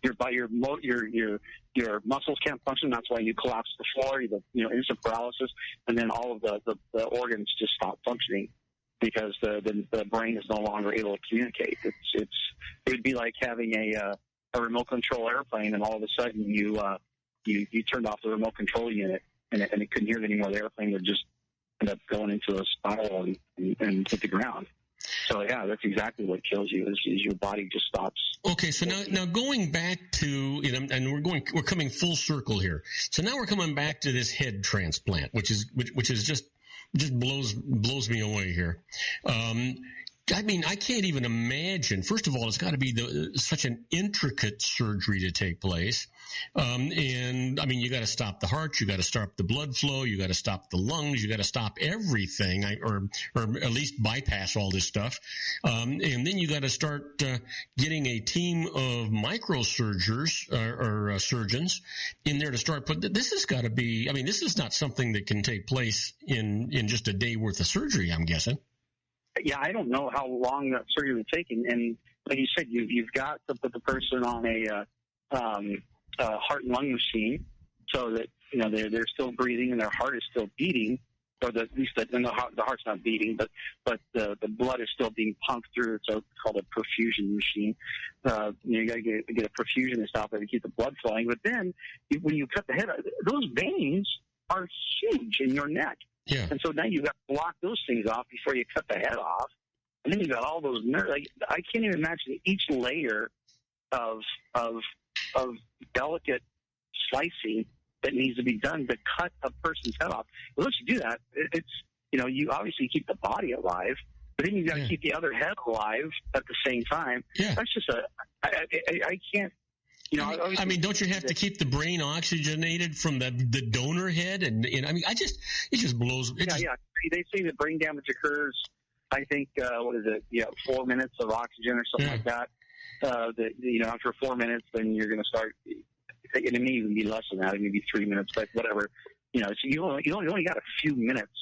Your muscles can't function. That's why you collapse the floor. You instant paralysis, and then all of the organs just stop functioning because the brain is no longer able to communicate. It would be like having a remote control airplane, and all of a sudden you turned off the remote control unit, and it couldn't hear it anymore. The airplane would just end up going into a spiral and hit the ground. So yeah, that's exactly what kills you is your body just stops. Okay, so now going back to, and we're coming full circle here. So now we're coming back to this head transplant, which is just blows me away here. I mean, I can't even imagine. First of all, it's got to be such an intricate surgery to take place. And I mean, you got to stop the heart, you got to stop the blood flow, you got to stop the lungs, you got to stop everything, or at least bypass all this stuff. And then you got to start getting a team of microsurgeons or surgeons in there to start. But this has got to be. I mean, this is not something that can take place in just a day worth of surgery, I'm guessing. Yeah, I don't know how long that surgery would take, and like you said, you've got to put the person on a heart and lung machine so that they're still breathing and their heart is still beating, or at least the heart's not beating, but the blood is still being pumped through. So it's called a perfusion machine. You got to get a perfusionist out there to keep the blood flowing. But then when you cut the head, those veins are huge in your neck. Yeah. And so now you've got to block those things off before you cut the head off. And then you've got all those nerves. Like, I can't even imagine each layer of delicate slicing that needs to be done to cut a person's head off. But once you do that, it's, you obviously keep the body alive, but then you've got to keep the other head alive at the same time. Yeah. That's just I can't. I mean, don't you have to keep the brain oxygenated from the donor head? And I mean, it just blows. Yeah. They say that brain damage occurs, I think, 4 minutes of oxygen or something like that. After 4 minutes, then you're going to start. It may even be less than that. It may be 3 minutes, but whatever. So you only got a few minutes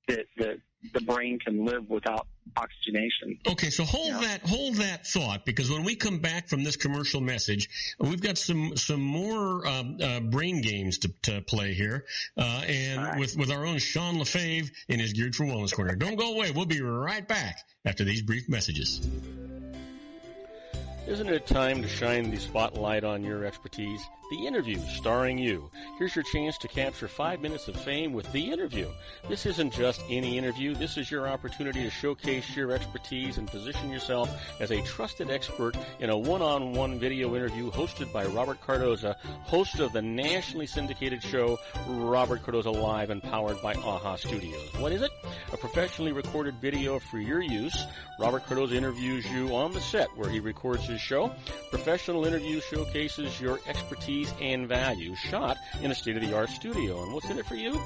that the brain can live without oxygenation. Okay, so hold that thought, because when we come back from this commercial message, we've got some more brain games to play here, and right, with our own Sean LaFave in his Geared for Wellness Corner. Don't go away. We'll be right back after these brief messages. Isn't it time to shine the spotlight on your expertise? The Interview, starring you. Here's your chance to capture 5 minutes of fame with The Interview. This isn't just any interview. This is your opportunity to showcase your expertise and position yourself as a trusted expert in a one-on-one video interview hosted by Robert Cardoza, host of the nationally syndicated show Robert Cardoza Live and powered by AHA Studios. What is it? A professionally recorded video for your use. Robert Cardoza interviews you on the set where he records his show. Professional interview showcases your expertise and value, shot in a state-of-the-art studio. And what's in it for you?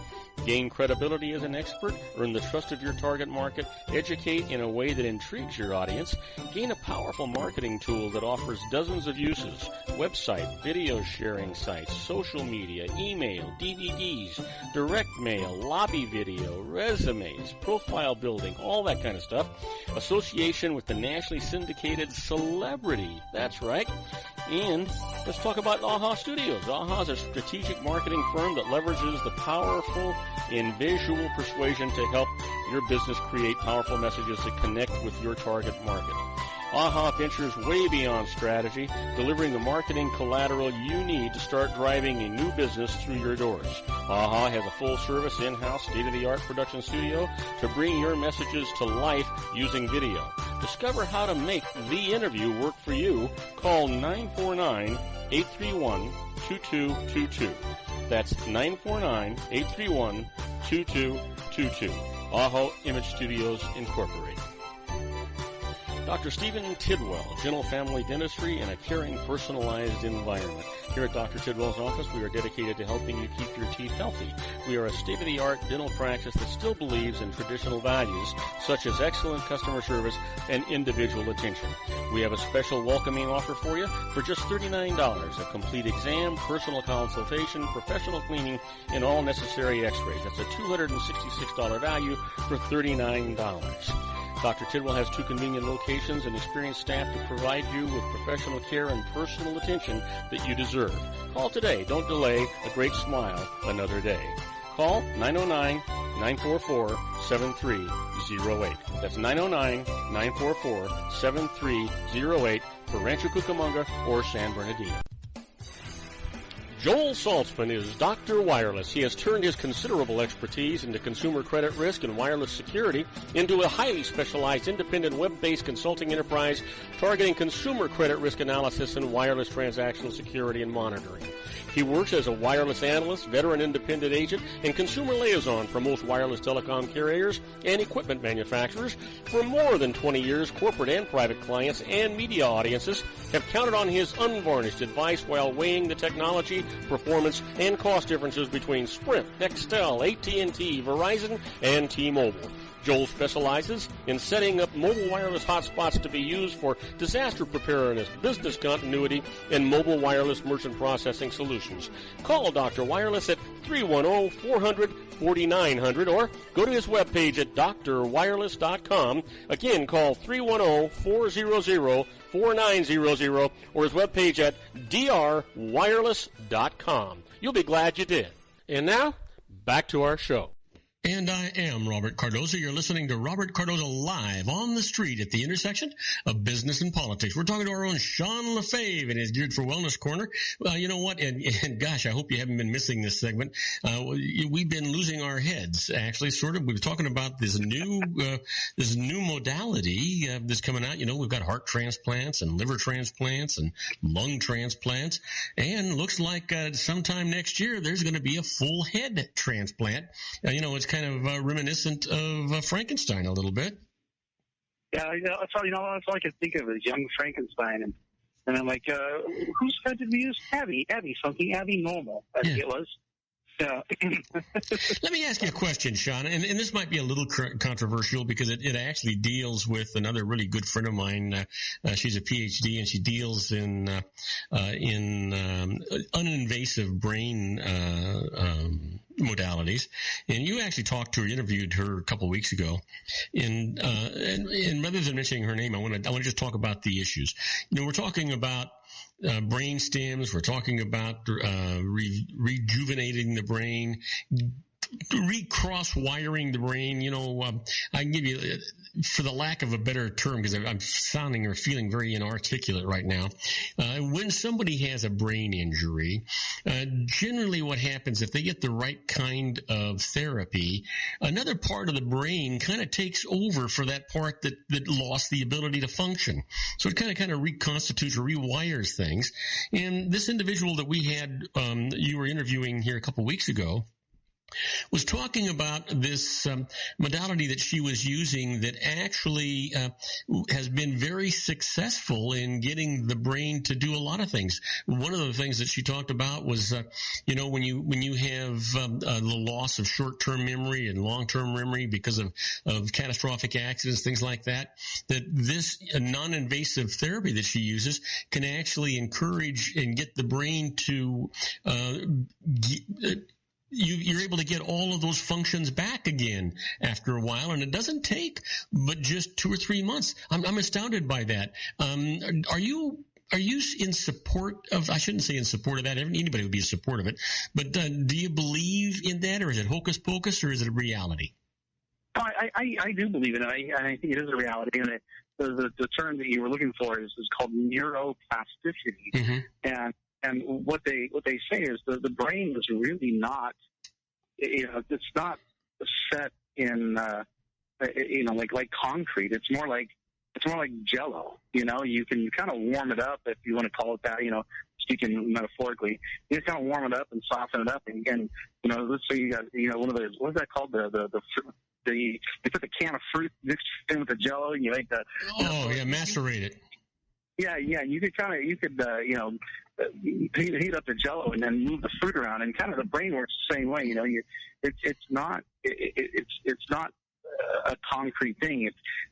Gain credibility as an expert, earn the trust of your target market, educate in a way that intrigues your audience, gain a powerful marketing tool that offers dozens of uses, website, video sharing sites, social media, email, DVDs, direct mail, lobby video, resumes, profile building, all that kind of stuff. Association with the nationally syndicated celebrity. That's right. And let's talk about AHA Studios. AHA is a strategic marketing firm that leverages the powerful in visual persuasion to help your business create powerful messages that connect with your target market. AHA ventures way beyond strategy, delivering the marketing collateral you need to start driving a new business through your doors. AHA has a full-service, in-house, state-of-the-art production studio to bring your messages to life using video. Discover how to make the interview work for you. Call 949-831-2222. That's 949-831-2222. AHA Image Studios Incorporated. Dr. Stephen Tidwell, General Family Dentistry in a caring, personalized environment. Here at Dr. Tidwell's office, we are dedicated to helping you keep your teeth healthy. We are a state-of-the-art dental practice that still believes in traditional values, such as excellent customer service and individual attention. We have a special welcoming offer for you for just $39, a complete exam, personal consultation, professional cleaning, and all necessary x-rays. That's a $266 value for $39. Dr. Tidwell has 2 convenient locations and experienced staff to provide you with professional care and personal attention that you deserve. Call today. Don't delay. A great smile another day. Call 909-944-7308. That's 909-944-7308 for Rancho Cucamonga or San Bernardino. Joel Saltzman is Dr. Wireless. He has turned his considerable expertise into consumer credit risk and wireless security into a highly specialized independent web-based consulting enterprise targeting consumer credit risk analysis and wireless transactional security and monitoring. He works as a wireless analyst, veteran independent agent, and consumer liaison for most wireless telecom carriers and equipment manufacturers. For more than 20 years, corporate and private clients and media audiences have counted on his unvarnished advice while weighing the technology, performance, and cost differences between Sprint, Nextel, AT&T, Verizon, and T-Mobile. Joel specializes in setting up mobile wireless hotspots to be used for disaster preparedness, business continuity, and mobile wireless merchant processing solutions. Call Dr. Wireless at 310-400-4900 or go to his webpage at drwireless.com. Again, call 310-400-4900 or his webpage at drwireless.com. You'll be glad you did. And now, back to our show. And I am Robert Cardoza. You're listening to Robert Cardoza live on the street at the intersection of business and politics. We're talking to our own Sean Lefebvre and his Geared for Wellness Corner. Well, you know what? And gosh, I hope you haven't been missing this segment. We've been losing our heads, actually, sort of. We were talking about this new modality that's coming out. You know, we've got heart transplants and liver transplants and lung transplants. And looks like sometime next year there's going to be a full head transplant. It's kind of reminiscent of Frankenstein a little bit. Yeah, that's all I can think of is young Frankenstein, and I'm like, whose head did we use? Abby Normal, I think it was. Yeah. Let me ask you a question, Sean, and this might be a little controversial because it actually deals with another really good friend of mine. She's a PhD, and she deals in uninvasive brain modalities. And you actually talked to her, interviewed her a couple of weeks ago. And rather than mentioning her name, I want to just talk about the issues. We're talking about brain stems. We're talking about rejuvenating the brain, recross-wiring the brain. I can give you, for the lack of a better term, because I'm sounding or feeling very inarticulate right now, when somebody has a brain injury, generally what happens, if they get the right kind of therapy, another part of the brain kind of takes over for that part that lost the ability to function. So it kind of reconstitutes or rewires things. And this individual that we had, you were interviewing here a couple weeks ago, was talking about this modality that she was using that actually has been very successful in getting the brain to do a lot of things. One of the things that she talked about was, when you have the loss of short-term memory and long-term memory because of catastrophic accidents, things like that this non-invasive therapy that she uses can actually encourage and get the brain to you're able to get all of those functions back again after a while, and it doesn't take but just 2 or 3 months. I'm astounded by that. Are you in support of, I shouldn't say in support of that, anybody would be in support of it, but do you believe in that, or is it hocus pocus, or is it a reality? I do believe in it. I think it is a reality, and the term that you were looking for is called neuroplasticity, and what they say is the brain is really not, it's not set in like concrete. It's more like Jell-O. You can kind of warm it up, if you want to call it that. Speaking metaphorically, you kind of warm it up and soften it up, and again, let's say you got one of those, what is that called, you put the can of fruit mixed in with the Jell-O, and you make the macerate it. Yeah, you could heat up the Jell-O and then move the fruit around, and kind of the brain works the same way. It's not a concrete thing.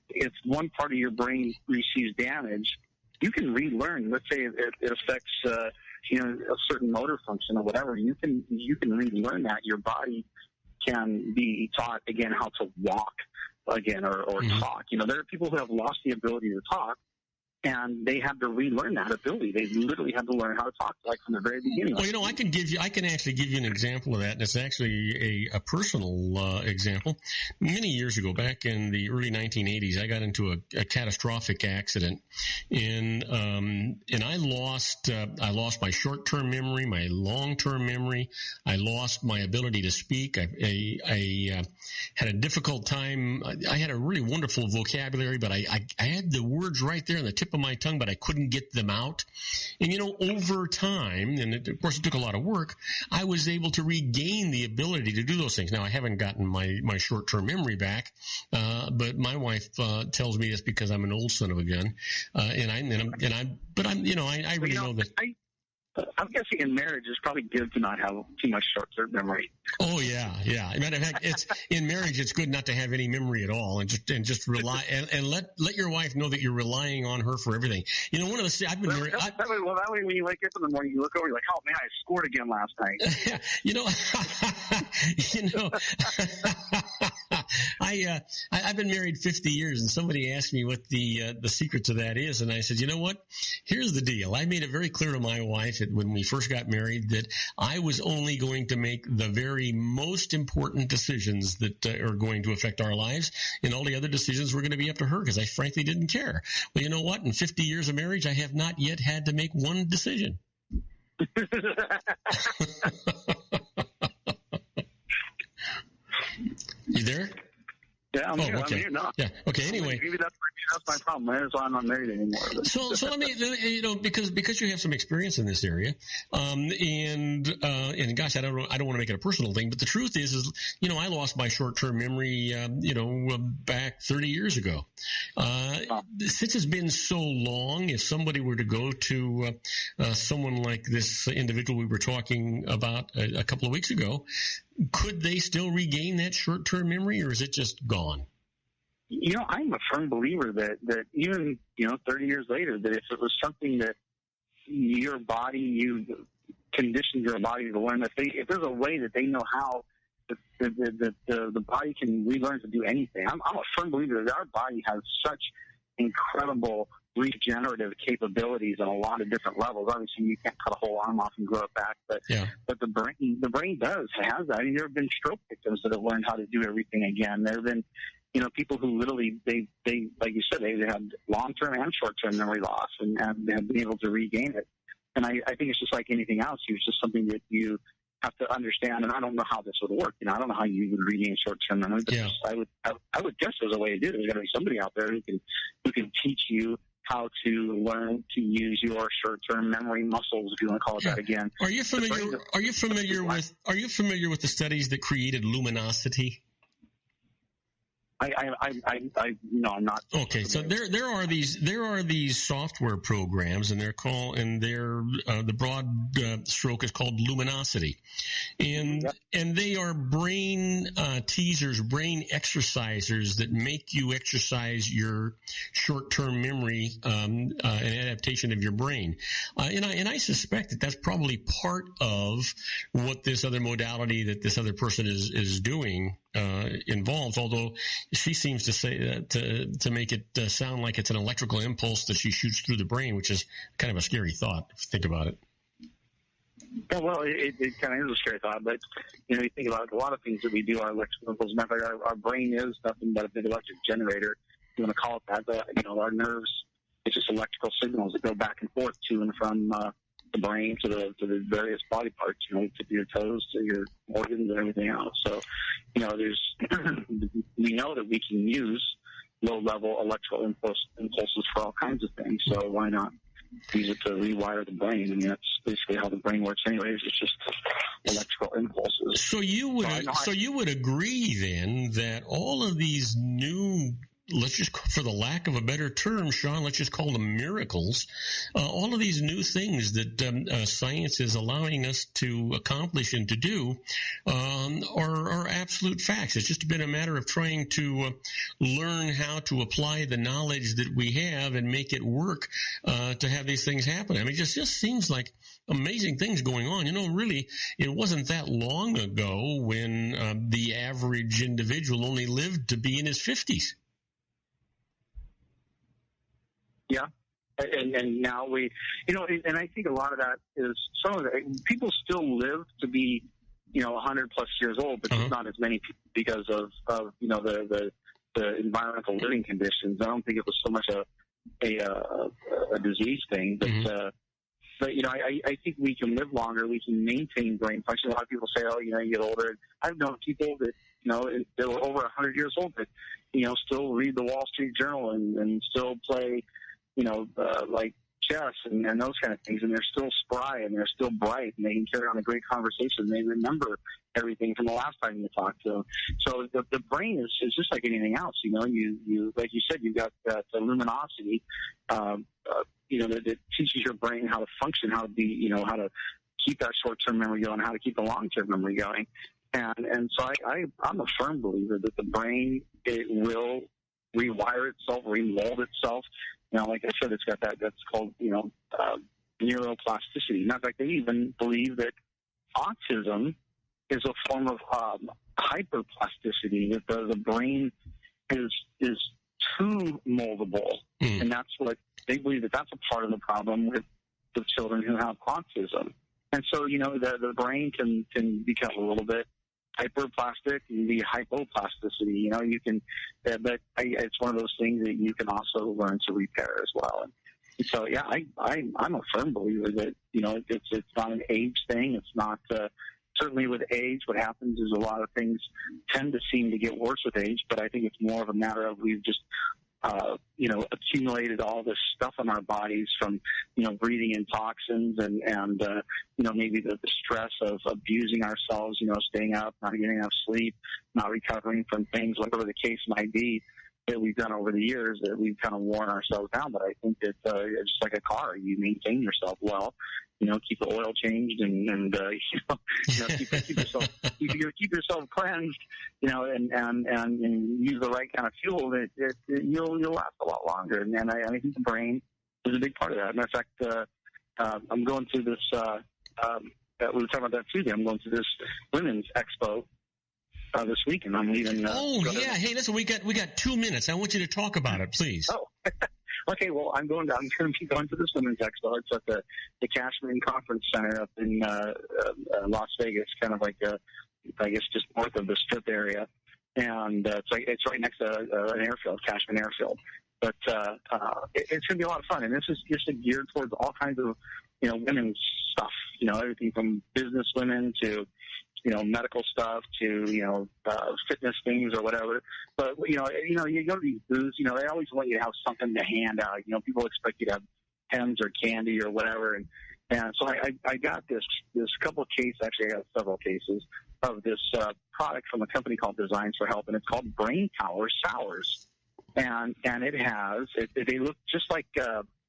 If one part of your brain receives damage, you can relearn. Let's say it affects a certain motor function or whatever. You can relearn that. Your body can be taught again how to walk again or talk. There are people who have lost the ability to talk, and they had to relearn that ability. They literally had to learn how to talk, like from the very beginning. Well, I can actually give you an example of that, and it's actually a personal example. Many years ago, back in the early 1980s, I got into a catastrophic accident, and I lost my short-term memory, my long-term memory. I lost my ability to speak. I had a difficult time. I had a really wonderful vocabulary, but I had the words right there on the tip of my tongue, but I couldn't get them out. And over time, and of course it took a lot of work, I was able to regain the ability to do those things. Now I haven't gotten my short-term memory back, but my wife tells me it's because I'm an old son of a gun, I really know that. I'm guessing in marriage it's probably good to not have too much short-term memory. Oh yeah. Matter of fact, in marriage it's good not to have any memory at all, and just rely and let your wife know that you're relying on her for everything. One of the I've been married. That way, when you wake up in the morning, you look over, you're like, oh man, I scored again last night. I've been married 50 years, and somebody asked me what the secret to that is, and I said, you know what? Here's the deal. I made it very clear to my wife when we first got married that I was only going to make the very most important decisions that are going to affect our lives, and all the other decisions were going to be up to her because I frankly didn't care. Well, you know what? In 50 years of marriage, I have not yet had to make one decision. You there? Yeah, I'm here. Okay. I'm here now. Yeah. Okay. Anyway, maybe that's my problem. That's why I'm not married anymore. So let me, because you have some experience in this area, and gosh, I don't want to make it a personal thing, but the truth is, I lost my short-term memory, back 30 years ago. Since it's been so long, if somebody were to go to someone like this individual we were talking about a couple of weeks ago, could they still regain that short-term memory, or is it just gone? I'm a firm believer that even, 30 years later, that if it was something that your body, you conditioned your body to learn, if there's a way that they know how the body can relearn to do anything, I'm a firm believer that our body has such incredible regenerative capabilities on a lot of different levels. Obviously, you can't cut a whole arm off and grow it back, but the brain has that. I mean, there have been stroke victims that have learned how to do everything again. There have been, people who literally they like you said, they had long-term and short-term memory loss and have been able to regain it. And I think it's just like anything else. It's just something that you have to understand. And I don't know how this would work. I don't know how you would regain short-term memory. But I would guess there's a way to do it. There's got to be somebody out there who can teach you how to learn to use your short-term memory muscles, if you want to call it that again. Are you familiar with the studies that created luminosity? No, I'm not. Okay, so there are these software programs, and the broad stroke is called Luminosity, and they are brain teasers, brain exercisers that make you exercise your short-term memory and adaptation of your brain, and I suspect that that's probably part of what this other modality that this other person is doing involves, although she seems to say that to make it sound like it's an electrical impulse that she shoots through the brain, which is kind of a scary thought if you think about it. Yeah, well, it kind of is a scary thought, but you think about a lot of things that we do are electrical impulses. Matter of fact, our brain is nothing but a big electric generator, you want to call it that, but, our nerves, it's just electrical signals that go back and forth to and from the brain to the various body parts, to your toes, to your organs and everything else. So, we know that we can use low-level electrical impulses for all kinds of things. So why not use it to rewire the brain? I mean, that's basically how the brain works anyways. It's just electrical impulses. So you would agree then that all of these new, let's just, for the lack of a better term, Sean, let's just call them miracles, all of these new things that science is allowing us to accomplish and to do are absolute facts. It's just been a matter of trying to learn how to apply the knowledge that we have and make it work to have these things happen. I mean, it just seems like amazing things going on. Really, it wasn't that long ago when the average individual only lived to be in his 50s. Yeah. And now we, and I think a lot of that is some of it. People still live to be, 100 plus years old, but just not as many people because of the environmental living conditions. I don't think it was so much a disease thing, but I think we can live longer. We can maintain brain function. A lot of people say, you get older. I've known people that, they were over 100 years old that, still read the Wall Street Journal and still play, like chess and those kind of things, and they're still spry and they're still bright and they can carry on a great conversation. They remember everything from the last time you talked to them. So the brain is just like anything else. You like you said, you've got that luminosity, that teaches your brain how to function, how to be, how to keep that short-term memory going, how to keep the long-term memory going. And so I'm a firm believer that the brain, it will rewire itself, remold itself. Like I said, it's got that's called, neuroplasticity. In fact, they even believe that autism is a form of hyperplasticity, that the brain is too moldable. And that's what they believe, that's a part of the problem with the children who have autism. And so, the brain can become a little bit hyperplastic and be hypoplasticity. You can, but it's one of those things that you can also learn to repair as well. And so, yeah, I'm a firm believer that it's not an age thing. It's not certainly with age. What happens is a lot of things tend to seem to get worse with age, but I think it's more of a matter of we've just accumulated all this stuff in our bodies from, breathing in toxins and maybe the stress of abusing ourselves, staying up, not getting enough sleep, not recovering from things, whatever the case might be, that we've done over the years, that we've kind of worn ourselves down. But I think that it's just like a car. You maintain yourself well, keep the oil changed and keep yourself cleansed, and use the right kind of fuel. You'll last a lot longer. And I think the brain is a big part of that. Matter of fact, I'm going to this. We were talking about that Tuesday. I'm going to this women's expo this week, and I'm leaving. Hey, listen, we got 2 minutes. I want you to talk about it, please. Oh. Okay, well, I'm going to be going to this women's expo. It's at the Cashman Conference Center up in Las Vegas, kind of like I guess just north of the Strip area, and it's right next to an airfield, Cashman Airfield. But it's going to be a lot of fun, and this is just geared towards all kinds of women's stuff. Everything from business women to medical stuff to, fitness things or whatever. But, you go to these booths, they always want you to have something to hand out. People expect you to have pens or candy or whatever. And so I got this couple of cases, actually I got several cases of this product from a company called Designs for Health, and it's called Brain Power Sours. And they look just like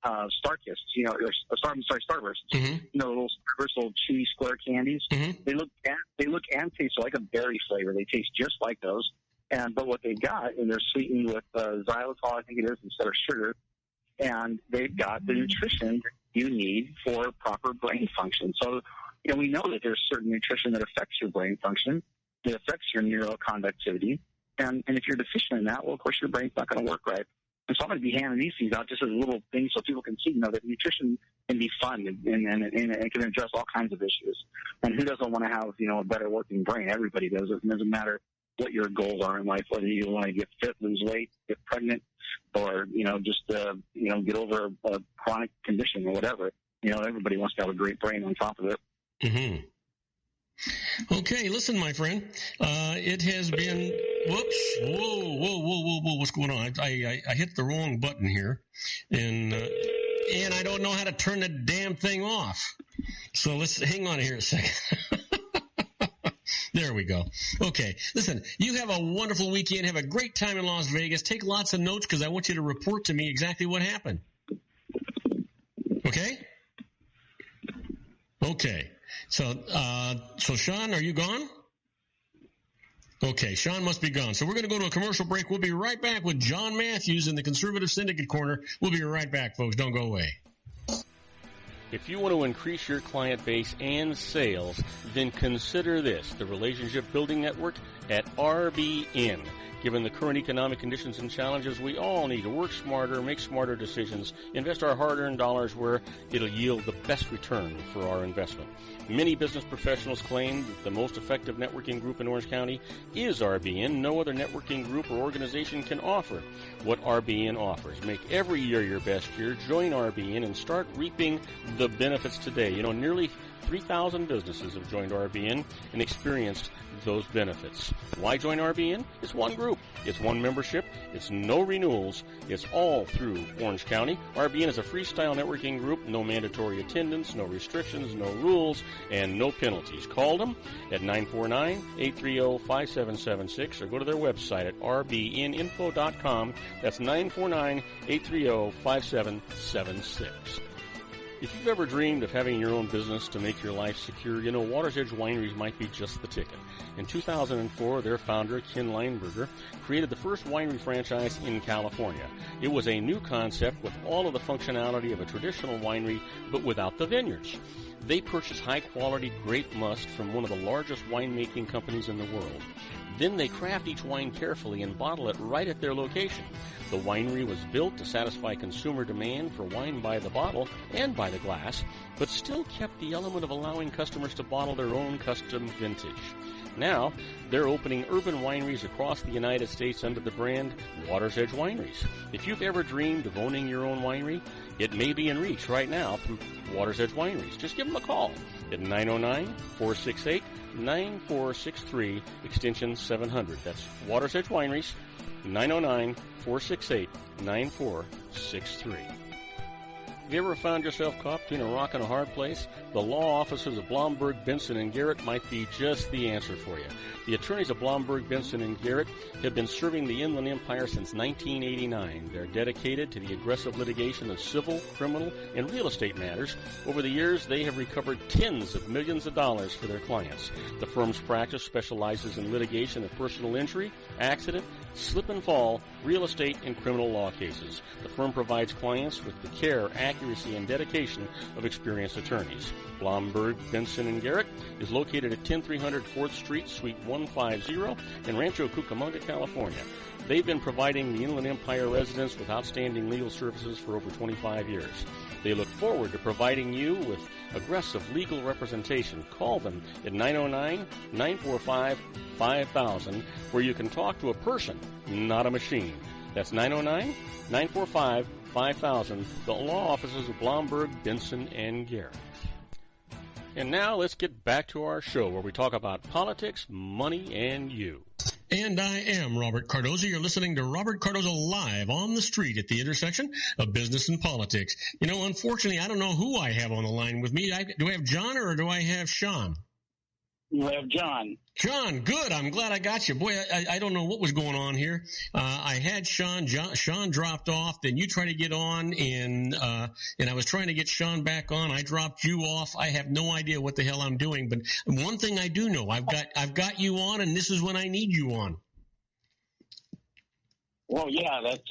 Starkists, Starbursts. Little Starbursts, little chewy square candies. They look and taste like a berry flavor. They taste just like those. But what they got, and they're sweetened with xylitol, I think it is, instead of sugar. And they've got the nutrition you need for proper brain function. So, we know that there's certain nutrition that affects your brain function, that affects your neuroconductivity. And if you're deficient in that, well, of course, your brain's not going to work right. And so I'm going to be handing these things out just as little things so people can see, that nutrition can be fun and it can address all kinds of issues. And who doesn't want to have, a better working brain? Everybody does. It doesn't matter what your goals are in life, whether you want to get fit, lose weight, get pregnant, or, just, get over a chronic condition or whatever. Everybody wants to have a great brain on top of it. Mm-hmm. Okay, listen, my friend. It has been. Whoops! Whoa! What's going on? I hit the wrong button here, and I don't know how to turn the damn thing off. So let's hang on here a second. There we go. Okay, listen. You have a wonderful weekend. Have a great time in Las Vegas. Take lots of notes because I want you to report to me exactly what happened. Okay. Okay. So Sean, are you gone? Okay, Sean must be gone. So we're going to go to a commercial break. We'll be right back with John Matthews in the Conservative Syndicate Corner. We'll be right back, folks. Don't go away. If you want to increase your client base and sales, then consider this, the Relationship Building Network at RBN. Given the current economic conditions and challenges, we all need to work smarter, make smarter decisions, invest our hard-earned dollars where it'll yield the best return for our investment. Many business professionals claim that the most effective networking group in Orange County is RBN. No other networking group or organization can offer what RBN offers. Make every year your best year. Join RBN and start reaping the benefits today. Nearly 3,000 businesses have joined RBN and experienced those benefits. Why join RBN? It's one group. It's one membership. It's no renewals. It's all through Orange County. RBN is a freestyle networking group. No mandatory attendance, no restrictions, no rules, and no penalties. Call them at 949-830-5776 or go to their website at rbninfo.com. That's 949-830-5776. If you've ever dreamed of having your own business to make your life secure, Water's Edge Wineries might be just the ticket. In 2004, their founder, Ken Lineberger, created the first winery franchise in California. It was a new concept with all of the functionality of a traditional winery, but without the vineyards. They purchased high-quality grape must from one of the largest winemaking companies in the world. Then they craft each wine carefully and bottle it right at their location. The winery was built to satisfy consumer demand for wine by the bottle and by the glass, but still kept the element of allowing customers to bottle their own custom vintage. Now, they're opening urban wineries across the United States under the brand Water's Edge Wineries. If you've ever dreamed of owning your own winery, it may be in reach right now through Water's Edge Wineries. Just give them a call at 909-468-9463, extension 700. That's Water's Edge Wineries, 909-468-9463. Have you ever found yourself caught between a rock and a hard place? The law offices of Blomberg, Benson, and Garrett might be just the answer for you. The attorneys of Blomberg, Benson, and Garrett have been serving the Inland Empire since 1989. They're dedicated to the aggressive litigation of civil, criminal, and real estate matters. Over the years, they have recovered tens of millions of dollars for their clients. The firm's practice specializes in litigation of personal injury, accident, slip and fall, real estate, and criminal law cases. The firm provides clients with the care, accuracy, and dedication of experienced attorneys. Blomberg, Benson, and Garrett is located at 10300 4th Street, Suite 150 in Rancho Cucamonga, California. They've been providing the Inland Empire residents with outstanding legal services for over 25 years. They look forward to providing you with aggressive legal representation. Call them at 909-945-5000, where you can talk to a person, not a machine. That's 909-945-5000, the law offices of Blomberg, Benson, and Garrett. And now let's get back to our show where we talk about politics, money, and you. And I am Robert Cardoza. You're listening to Robert Cardoza live on the street at the intersection of business and politics. Unfortunately, I don't know who I have on the line with me. Do I have John or do I have Sean? You have John. John, good. I'm glad I got you. Boy, I don't know what was going on here. I had Sean dropped off, then you tried to get on, and I was trying to get Sean back on. I dropped you off. I have no idea what the hell I'm doing, but one thing I do know, I've got you on, and this is when I need you on. Well, yeah, that's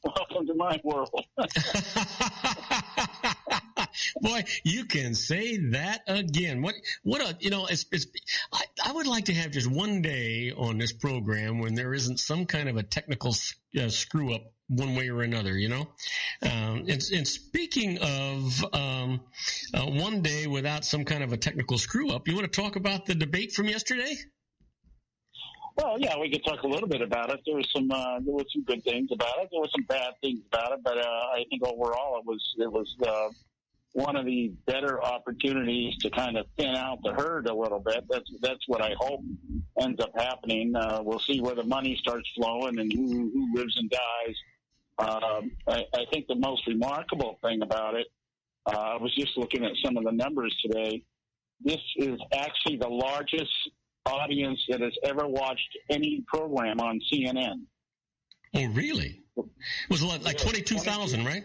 welcome to my world. Boy, you can say that again. I would like to have just one day on this program when there isn't some kind of a technical screw up one way or another, And speaking of one day without some kind of a technical screw up, you want to talk about the debate from yesterday? Well, yeah, we could talk a little bit about it. There was some good things about it. There were some bad things about it, but I think overall it was one of the better opportunities to kind of thin out the herd a little bit. That's what I hope ends up happening. We'll see where the money starts flowing and who lives and dies. I think the most remarkable thing about it, I was just looking at some of the numbers today. This is actually the largest audience that has ever watched any program on CNN. Oh, really? It was like 22,000, right?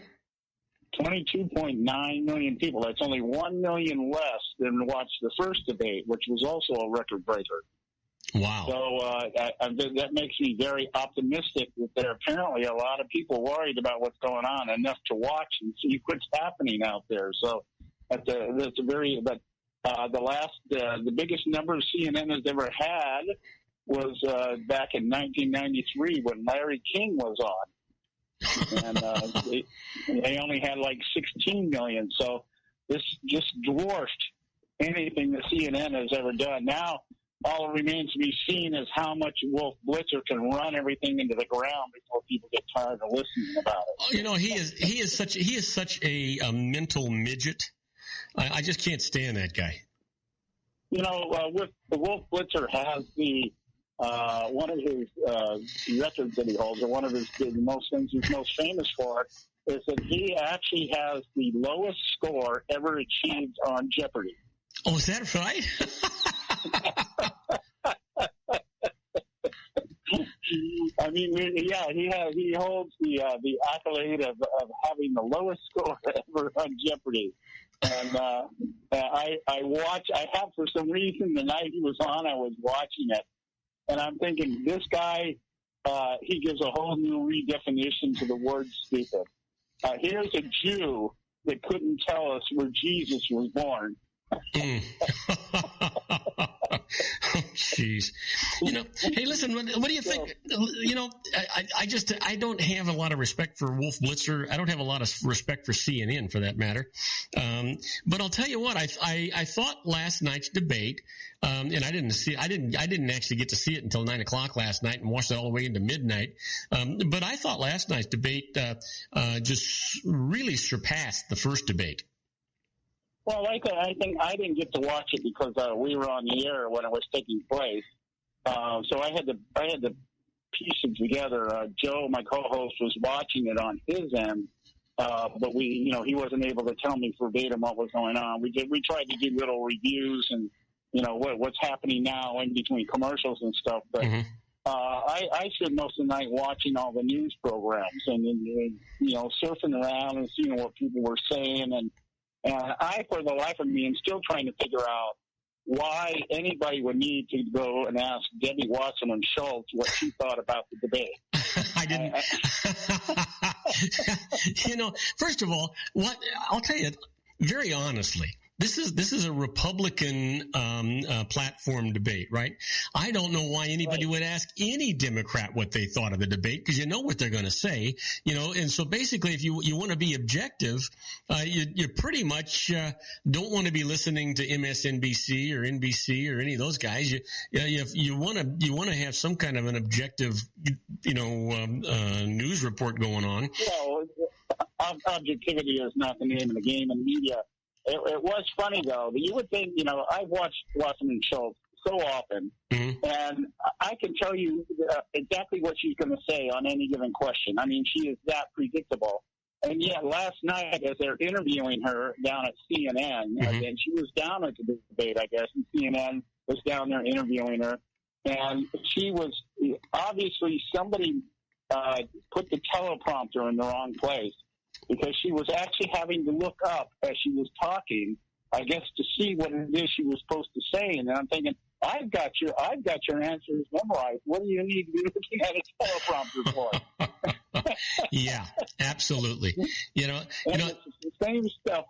22.9 million people. That's only 1 million less than watched the first debate, which was also a record breaker. Wow. So that makes me very optimistic that there are apparently a lot of people worried about what's going on, enough to watch and see what's happening out there. So that's a very, but the biggest number CNN has ever had was back in 1993 when Larry King was on. And they only had like 16 million. So this just dwarfed anything that CNN has ever done. Now, all it remains to be seen is how much Wolf Blitzer can run everything into the ground before people get tired of listening about it. Oh, you know, he is such a mental midget. I just can't stand that guy. You know, with the Wolf Blitzer has the one of his records that he holds, or one of his most things he's most famous for, is that he actually has the lowest score ever achieved on Jeopardy. Oh, is that right? I mean, yeah, he holds the accolade of having the lowest score ever on Jeopardy. And I have for some reason the night he was on, I was watching it, and I'm thinking, this guy, he gives a whole new redefinition to the word stupid. Here's a Jew that couldn't tell us where Jesus was born. Oh, jeez. You know, hey, listen, what do you think? You know, I don't have a lot of respect for Wolf Blitzer. I don't have a lot of respect for CNN, for that matter. But I'll tell you what, I thought last night's debate, and I didn't actually get to see it until 9:00 last night and watched it all the way into midnight. But I thought last night's debate just really surpassed the first debate. Well, I think I didn't get to watch it because we were on the air when it was taking place. So I had to piece it together. Joe, my co-host, was watching it on his end, but he wasn't able to tell me verbatim what was going on. We tried to do little reviews and what's happening now in between commercials and stuff. But I spent most of the night watching all the news programs and surfing around and seeing what people were saying. And I, for the life of me, am still trying to figure out why anybody would need to go and ask Debbie Wasserman Schultz what she thought about the debate. I didn't. First of all, I'll tell you very honestly. This is a Republican platform debate, right? I don't know why anybody would ask any Democrat what they thought of the debate, because you know what they're going to say, And so basically, if you want to be objective, you pretty much don't want to be listening to MSNBC or NBC or any of those guys. You want to have some kind of an objective, news report going on. Well, objectivity is not the name of the game in media. It was funny, though. You would think, I've watched Wasserman Schultz so often, and I can tell you exactly what she's going to say on any given question. I mean, she is that predictable. And yet last night, as they're interviewing her down at CNN, and she was down at the debate, I guess, and CNN was down there interviewing her, and she was obviously somebody put the teleprompter in the wrong place, because she was actually having to look up as she was talking, I guess, to see what it is she was supposed to say. And then I'm thinking, I've got your answers memorized. What do you need to be looking at a teleprompter for? Yeah, absolutely. It's the same stuff.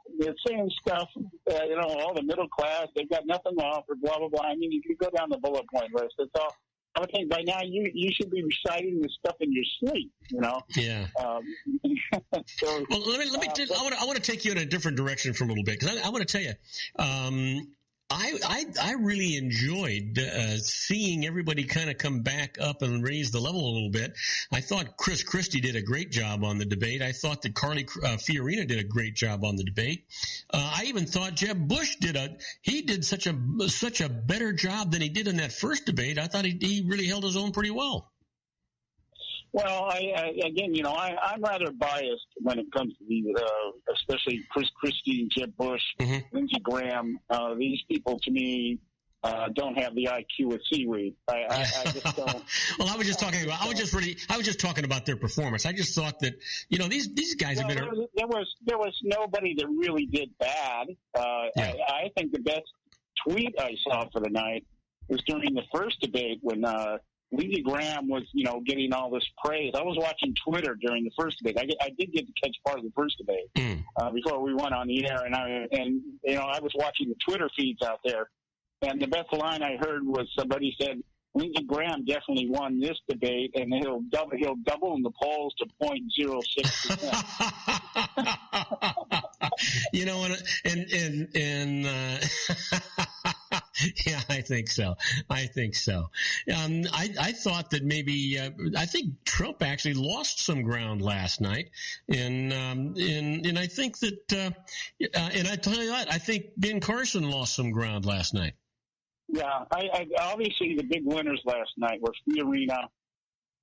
All the middle class, they've got nothing to offer, blah, blah, blah. I mean, you could go down the bullet point list. It's all. I think by now you should be reciting this stuff in your sleep, Yeah. Well, let me. I want to take you in a different direction for a little bit, because I want to tell you, I really enjoyed seeing everybody kind of come back up and raise the level a little bit. I thought Chris Christie did a great job on the debate. I thought that Carly Fiorina did a great job on the debate. I even thought Jeb Bush did such a better job than he did in that first debate. I thought he really held his own pretty well. Well, I'm rather biased when it comes to these, especially Chris Christie, Jeb Bush, Lindsey Graham. These people, to me, don't have the IQ of seaweed. I just don't. Well, I was just talking about their performance. I just thought that these guys have been. There was nobody that really did bad. I think the best tweet I saw for the night was during the first debate when. Lindsey Graham was, getting all this praise. I was watching Twitter during the first debate. I did get to catch part of the first debate before we went on the air, and I was watching the Twitter feeds out there. And the best line I heard was somebody said, Lindsey Graham definitely won this debate, and he'll double in the polls to 0.06%. Yeah, I think so. I thought that maybe I think Trump actually lost some ground last night, and I think that and I tell you what, I think Ben Carson lost some ground last night. Yeah, I obviously the big winners last night were Fiorina,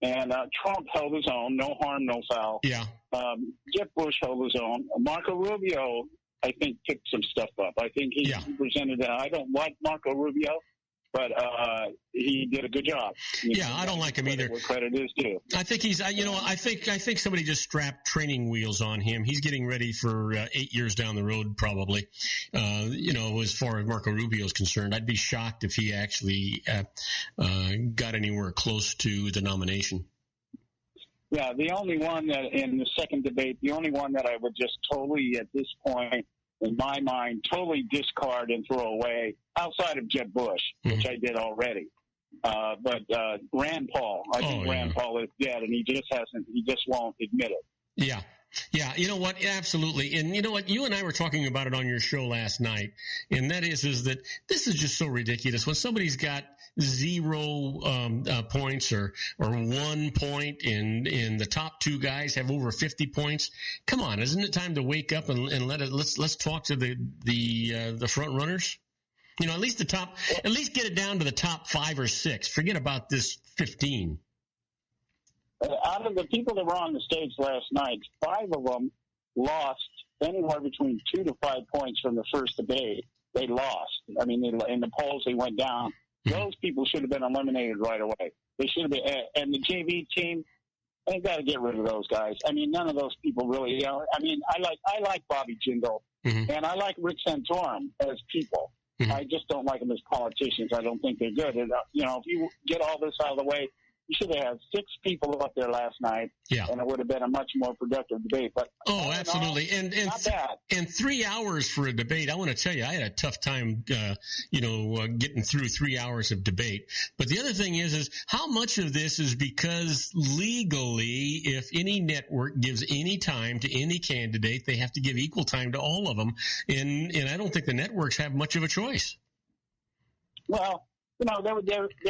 and Trump held his own, no harm, no foul. Yeah. Jeb Bush held his own. Marco Rubio, I think, picked some stuff up. I think he presented. I don't like Marco Rubio, but he did a good job. I don't like him either. Where credit is due. I think he's. I think somebody just strapped training wheels on him. He's getting ready for 8 years down the road, probably. As far as Marco Rubio is concerned, I'd be shocked if he actually got anywhere close to the nomination. Yeah, the only one that in the second debate, the only one that I would just totally, at this point, in my mind, totally discard and throw away, outside of Jeb Bush, which I did already. But Rand Paul, I think Rand Paul is dead, and he just won't admit it. Yeah. Yeah, you know what? Absolutely. And you know what? You and I were talking about it on your show last night, and that is that this is just so ridiculous. When somebody's got 0 points or 1 point and the top two guys have over 50 points, come on, isn't it time to wake up and let's talk to the front runners? At least get it down to the top 5 or 6. Forget about this 15. Out of the people that were on the stage last night, 5 of them lost anywhere between 2 to 5 points from the first debate. They lost. I mean, in the polls, they went down. Those people should have been eliminated right away. They should have been. And the JV team, they got to get rid of those guys. I mean, none of those people really. I like Bobby Jindal, and I like Rick Santorum as people. I just don't like them as politicians. I don't think they're good. And, if you get all this out of the way, you should have had 6 people up there last night, and it would have been a much more productive debate. But absolutely, not bad. And 3 hours for a debate. I want to tell you, I had a tough time, getting through 3 hours of debate. But the other thing is how much of this is because legally, if any network gives any time to any candidate, they have to give equal time to all of them, and I don't think the networks have much of a choice. Well, there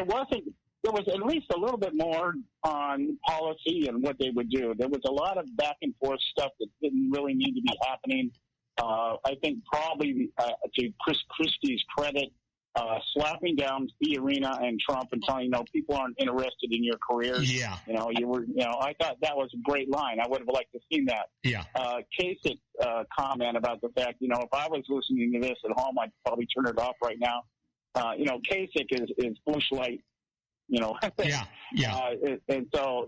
wasn't. There was at least a little bit more on policy and what they would do. There was a lot of back and forth stuff that didn't really need to be happening. I think probably to Chris Christie's credit, slapping down Fiorina and Trump and telling people aren't interested in your careers. Yeah. I thought that was a great line. I would have liked to have seen that. Yeah. Kasich comment about the fact, if I was listening to this at home, I'd probably turn it off right now. Kasich is Bush Light. And so,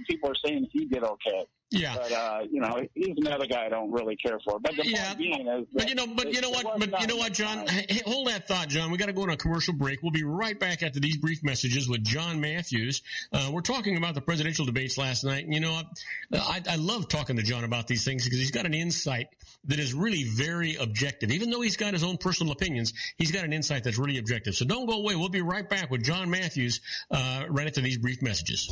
people are saying he did okay. Yeah. But, he's another guy I don't really care for. But the point being is that you know what, John? Hey, hold that thought, John. We got to go on a commercial break. We'll be right back after these brief messages with John Matthews. We're talking about the presidential debates last night. And I love talking to John about these things because he's got an insight that is really very objective. Even though he's got his own personal opinions, he's got an insight that's really objective. So don't go away. We'll be right back with John Matthews right after these brief messages.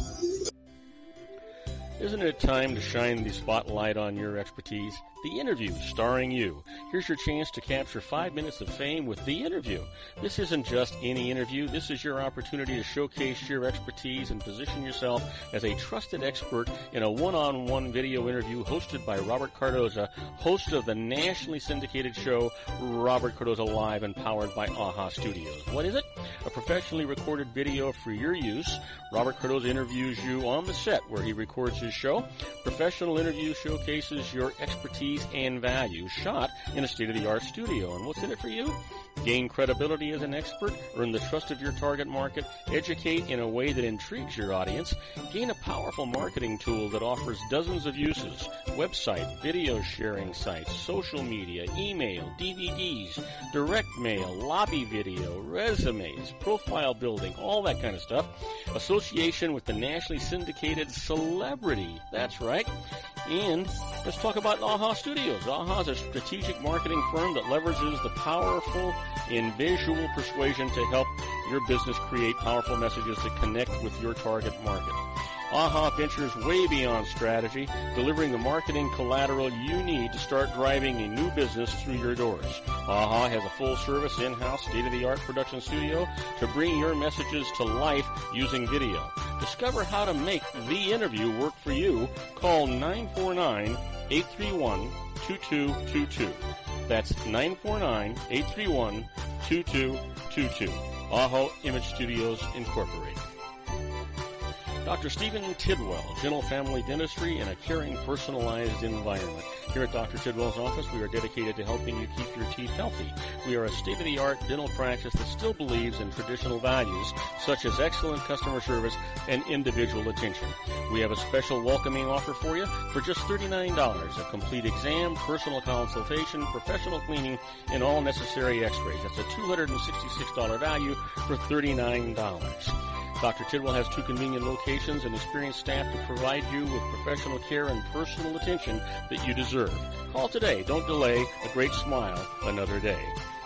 Isn't it time to shine the spotlight on your expertise? The Interview, starring you. Here's your chance to capture 5 minutes of fame with The Interview. This isn't just any interview. This is your opportunity to showcase your expertise and position yourself as a trusted expert in a one-on-one video interview hosted by Robert Cardoza, host of the nationally syndicated show Robert Cardoza Live and powered by AHA Studios. What is it? A professionally recorded video for your use. Robert Cardoza interviews you on the set where he records his show. Professional interview showcases your expertise and value, shot in a state-of-the-art studio. And what's in it for you? Gain credibility as an expert, earn the trust of your target market, educate in a way that intrigues your audience, gain a powerful marketing tool that offers dozens of uses, website, video sharing sites, social media, email, DVDs, direct mail, lobby video, resumes, profile building, all that kind of stuff. Association with the nationally syndicated celebrity. That's right. And let's talk about AHA Studios. AHA is a strategic marketing firm that leverages the powerful in visual persuasion to help your business create powerful messages that connect with your target market. AHA ventures way beyond strategy, delivering the marketing collateral you need to start driving a new business through your doors. AHA has a full-service, in-house, state-of-the-art production studio to bring your messages to life using video. Discover how to make The Interview work for you. Call 949-831-2222. That's 949-831-2222. AHA Image Studios, Incorporated. Dr. Stephen Tidwell, Dental Family Dentistry in a caring, personalized environment. Here at Dr. Tidwell's office, we are dedicated to helping you keep your teeth healthy. We are a state-of-the-art dental practice that still believes in traditional values, such as excellent customer service and individual attention. We have a special welcoming offer for you for just $39, a complete exam, personal consultation, professional cleaning, and all necessary x-rays. That's a $266 value for $39. Dr. Tidwell has 2 convenient locations and experienced staff to provide you with professional care and personal attention that you deserve. Call today. Don't delay. A great smile another day.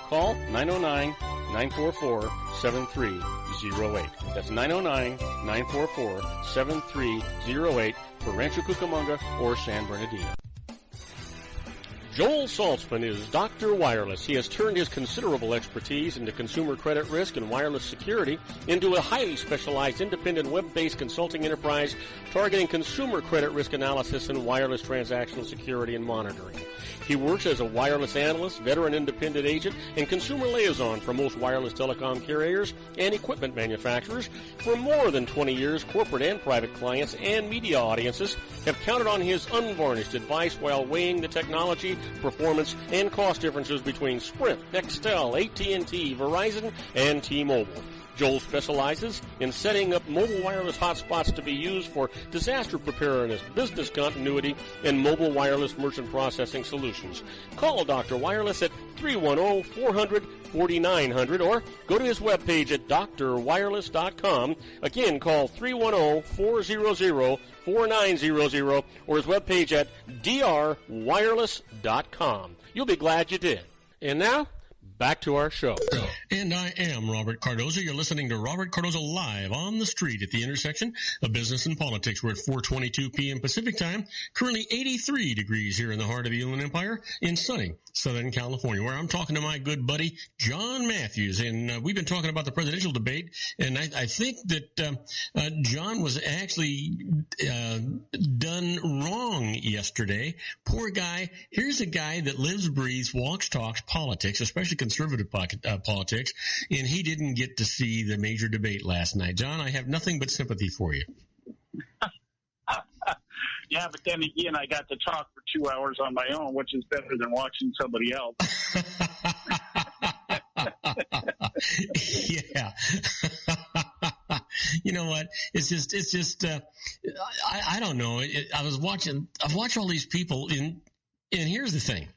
Call 909-944-7308. That's 909-944-7308 for Rancho Cucamonga or San Bernardino. Joel Saltzman is Dr. Wireless. He has turned his considerable expertise into consumer credit risk and wireless security into a highly specialized independent web-based consulting enterprise targeting consumer credit risk analysis and wireless transactional security and monitoring. He works as a wireless analyst, veteran independent agent, and consumer liaison for most wireless telecom carriers and equipment manufacturers. For more than 20 years, corporate and private clients and media audiences have counted on his unvarnished advice while weighing the technology, performance, and cost differences between Sprint, Nextel, AT&T, Verizon, and T-Mobile. Joel specializes in setting up mobile wireless hotspots to be used for disaster preparedness, business continuity, and mobile wireless merchant processing solutions. Call Dr. Wireless at 310-400-4900 or go to his webpage at drwireless.com. Again, call 310-400-4900 or his webpage at drwireless.com. You'll be glad you did. And now, back to our show. And I am Robert Cardoza. You're listening to Robert Cardoza Live on the street at the intersection of business and politics. We're at 4:22 p.m. Pacific time. Currently 83 degrees here in the heart of the Inland Empire in sunny Southern California, where I'm talking to my good buddy John Matthews. And we've been talking about the presidential debate, and I think that John was actually done wrong yesterday. Poor guy. Here's a guy that lives, breathes, walks, talks politics, especially conservative politics, and he didn't get to see the major debate last night. John, I have nothing but sympathy for you. Yeah, but then again, I got to talk for 2 hours on my own, which is better than watching somebody else. Yeah. You know what? It's just, I don't know. I've watched all these people and here's the thing.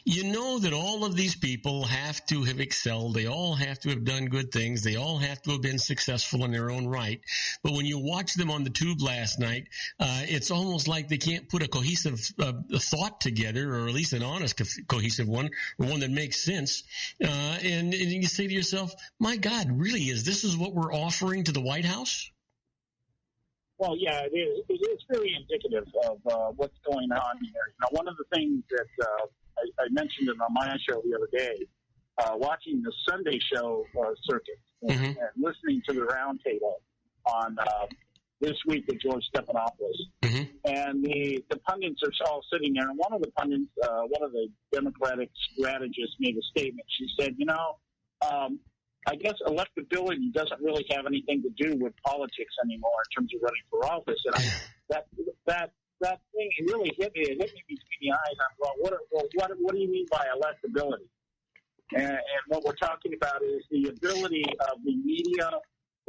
You know that all of these people have to have excelled. They all have to have done good things. They all have to have been successful in their own right. But when you watch them on the tube last night, it's almost like they can't put a cohesive thought together, or at least an honest, cohesive one, or one that makes sense. And you say to yourself, my God, really, is what we're offering to the White House? Well, yeah, it is. It is very indicative of what's going on here. You know, one of the things that I mentioned it on my show the other day, watching the Sunday show circuit and listening to the roundtable on this week with George Stephanopoulos. And the pundits are all sitting there, and one of the pundits, one of the Democratic strategists made a statement. She said, you know, I guess electability doesn't really have anything to do with politics anymore in terms of running for office. And that thing really hit me. It hit me between the eyes. I'm going, what do you mean by electability? And what we're talking about is the ability of the media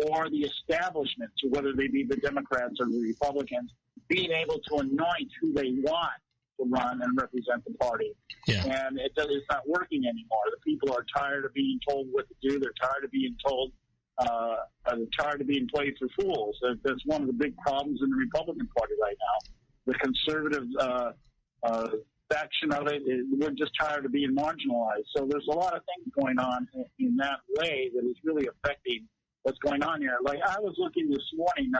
or the establishment, to whether they be the Democrats or the Republicans, being able to anoint who they want to run and represent the party. Yeah. And it's not working anymore. The people are tired of being told what to do. They're tired of being told, tired of being played for fools. That's one of the big problems in the Republican Party right now. The conservative faction of it, we're just tired of being marginalized. So there's a lot of things going on in that way that is really affecting what's going on here. Like, I was looking this morning,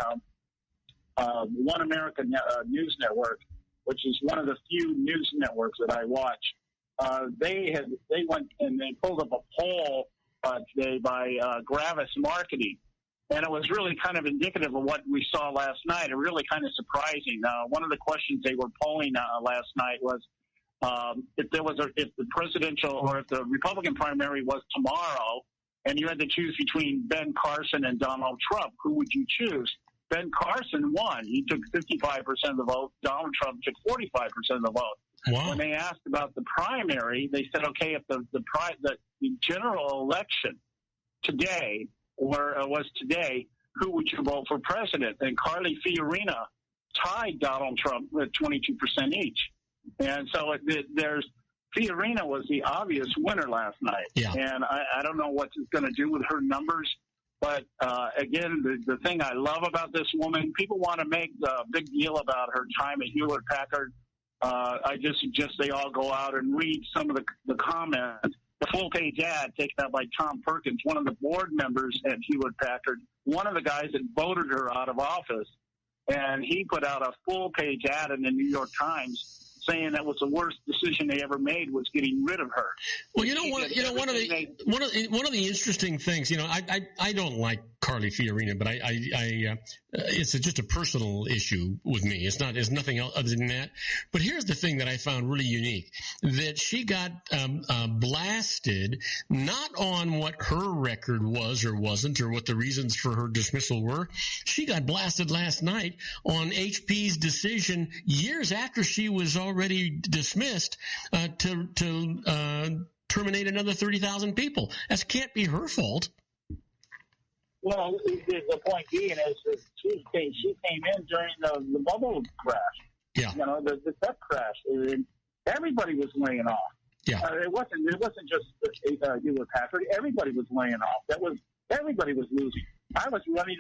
One American News Network, which is one of the few news networks that I watch. They went and they pulled up a poll today by Gravis Marketing, and it was really kind of indicative of what we saw last night. It really kind of surprising. One of the questions they were polling last night was if the presidential or if the Republican primary was tomorrow, and you had to choose between Ben Carson and Donald Trump, who would you choose? Ben Carson won. He took 55% of the vote. Donald Trump took 45% of the vote. Wow. When they asked about the primary, they said, okay, if the general election today was today, who would you vote for president? And Carly Fiorina tied Donald Trump with 22% each. And so Fiorina was the obvious winner last night. Yeah. And I don't know what it's going to do with her numbers. But, again, the thing I love about this woman, people want to make a big deal about her time at Hewlett-Packard. I just suggest they all go out and read some of the comments. The full-page ad taken out by Tom Perkins, one of the board members at Hewlett-Packard, one of the guys that voted her out of office. And he put out a full-page ad in the New York Times saying that was the worst decision they ever made was getting rid of her. Well, one of the interesting things, I don't like Carly Fiorina, but it's just a personal issue with me. It's nothing else other than that. But here's the thing that I found really unique, that she got blasted not on what her record was or wasn't, or what the reasons for her dismissal were. She got blasted last night on HP's decision years after she was already dismissed to terminate another 30,000 people. That can't be her fault. Well, the point being is that she came in during the bubble crash. Yeah. The tech crash. And everybody was laying off. Yeah. It wasn't just Hewlett-Packard. Everybody was laying off. Everybody was losing. I was running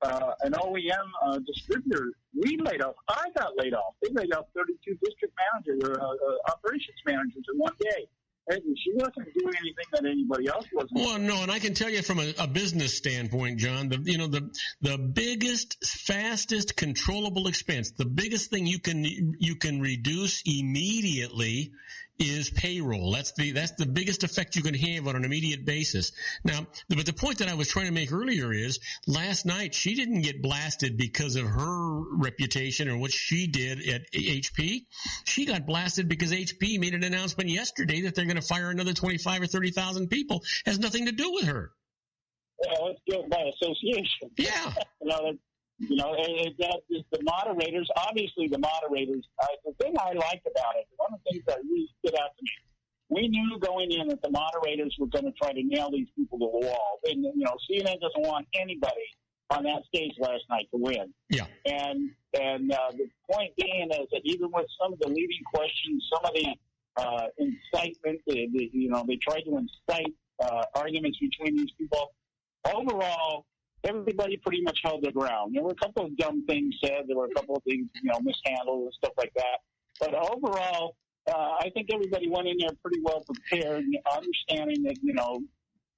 an OEM distributor. We laid off. I got laid off. They laid off 32 district managers or operations managers in one day. She wasn't doing anything that anybody else wasn't. Well, no, and I can tell you from a business standpoint, John, the biggest, fastest, controllable expense, the biggest thing you can reduce immediately is payroll. That's the biggest effect you can have on an immediate basis. Now, but the point that I was trying to make earlier is last night she didn't get blasted because of her reputation or what she did at HP. She got blasted because HP made an announcement yesterday that they're going to fire another 25 or 30,000 people. It has nothing to do with her. Well, it's guilt by association. Yeah. The moderators, obviously the moderators, the thing I liked about it, one of the things that really stood out to me, we knew going in that the moderators were going to try to nail these people to the wall. And, CNN doesn't want anybody on that stage last night to win. Yeah. And the point being is that even with some of the leading questions, some of the incitement, they tried to incite arguments between these people. Overall, everybody pretty much held their ground. There were a couple of dumb things said. There were a couple of things, mishandled and stuff like that. But overall, I think everybody went in there pretty well prepared, understanding that,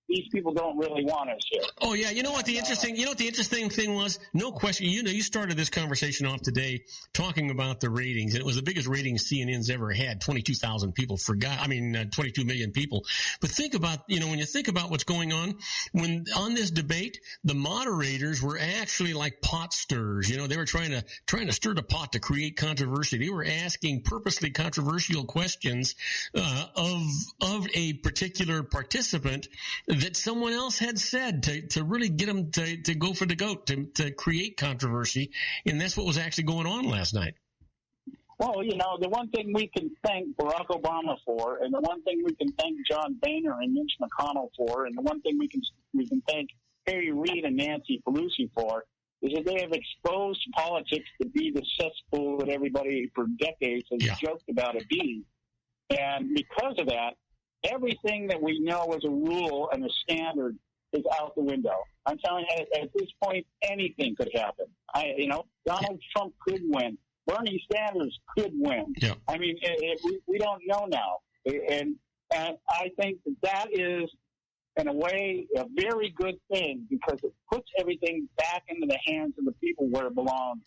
these people don't really want us here. Oh yeah, you know what the interesting thing was? No question. You started this conversation off today talking about the ratings, and it was the biggest ratings CNN's ever had. 22,000 people 22 million people. But think about, when you think about what's going on, on this debate, the moderators were actually like pot stirrers. They were trying to stir the pot to create controversy. They were asking purposely controversial questions of a particular participant that someone else had said to really get them to go for the goat, to create controversy. And that's what was actually going on last night. Well, the one thing we can thank Barack Obama for, and the one thing we can thank John Boehner and Mitch McConnell for, and the one thing we can thank Harry Reid and Nancy Pelosi for, is that they have exposed politics to be the cesspool that everybody for decades has joked about it being. And because of that, everything that we know as a rule and a standard is out the window. I'm telling you, at this point, anything could happen. Donald Trump could win. Bernie Sanders could win. Yeah. I mean, we don't know now. And I think that is, in a way, a very good thing because it puts everything back into the hands of the people where it belongs.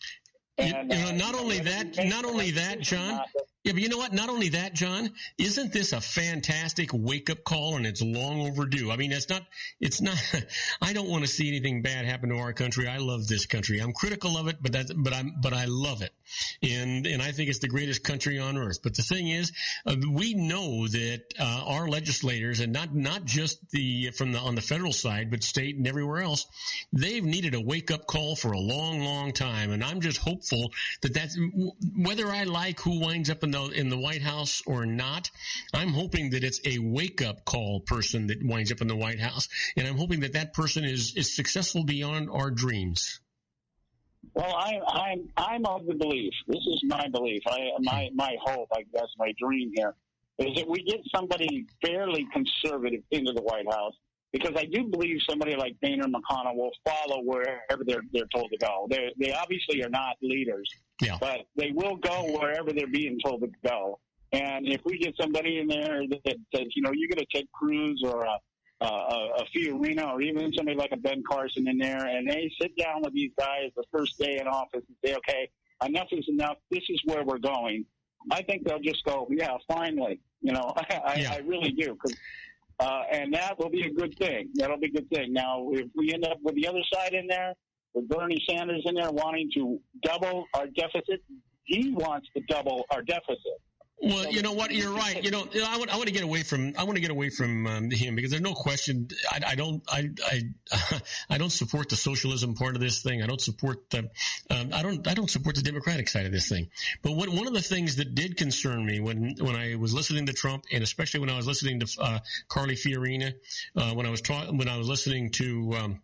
And, not only that, John. Yeah, but you know what? Not only that, John, isn't this a fantastic wake-up call, and it's long overdue? I mean, it's not, I don't want to see anything bad happen to our country. I love this country. I'm critical of it, but I love it. And I think it's the greatest country on earth. But the thing is, we know that, our legislators, and not just on the federal side, but state and everywhere else, they've needed a wake-up call for a long, long time. And I'm just hopeful that's, whether I like who winds up in the White House or not, I'm hoping that it's a wake-up call person that winds up in the White House, and I'm hoping that person is successful beyond our dreams. Well, I'm of the belief. This is my belief. My hope, I guess, my dream here is that we get somebody fairly conservative into the White House, because I do believe somebody like Boehner and McConnell will follow wherever they're told to go. They obviously are not leaders, but they will go wherever they're being told to go. And if we get somebody in there that says, you get a Ted Cruz or a Fiorina or even somebody like a Ben Carson in there, and they sit down with these guys the first day in office and say, okay, enough is enough. This is where we're going. I think they'll just go, yeah, finally. I really do. And that will be a good thing. That'll be a good thing. Now, if we end up with the other side in there, with Bernie Sanders in there wanting to double our deficit, he wants to double our deficit. Well, you know what? You're right. I want to get away from him, because there's no question. I don't support the socialism part of this thing. I don't support I don't support the Democratic side of this thing. But one of the things that did concern me when I was listening to Trump, and especially when I was listening to Carly Fiorina, when I was listening to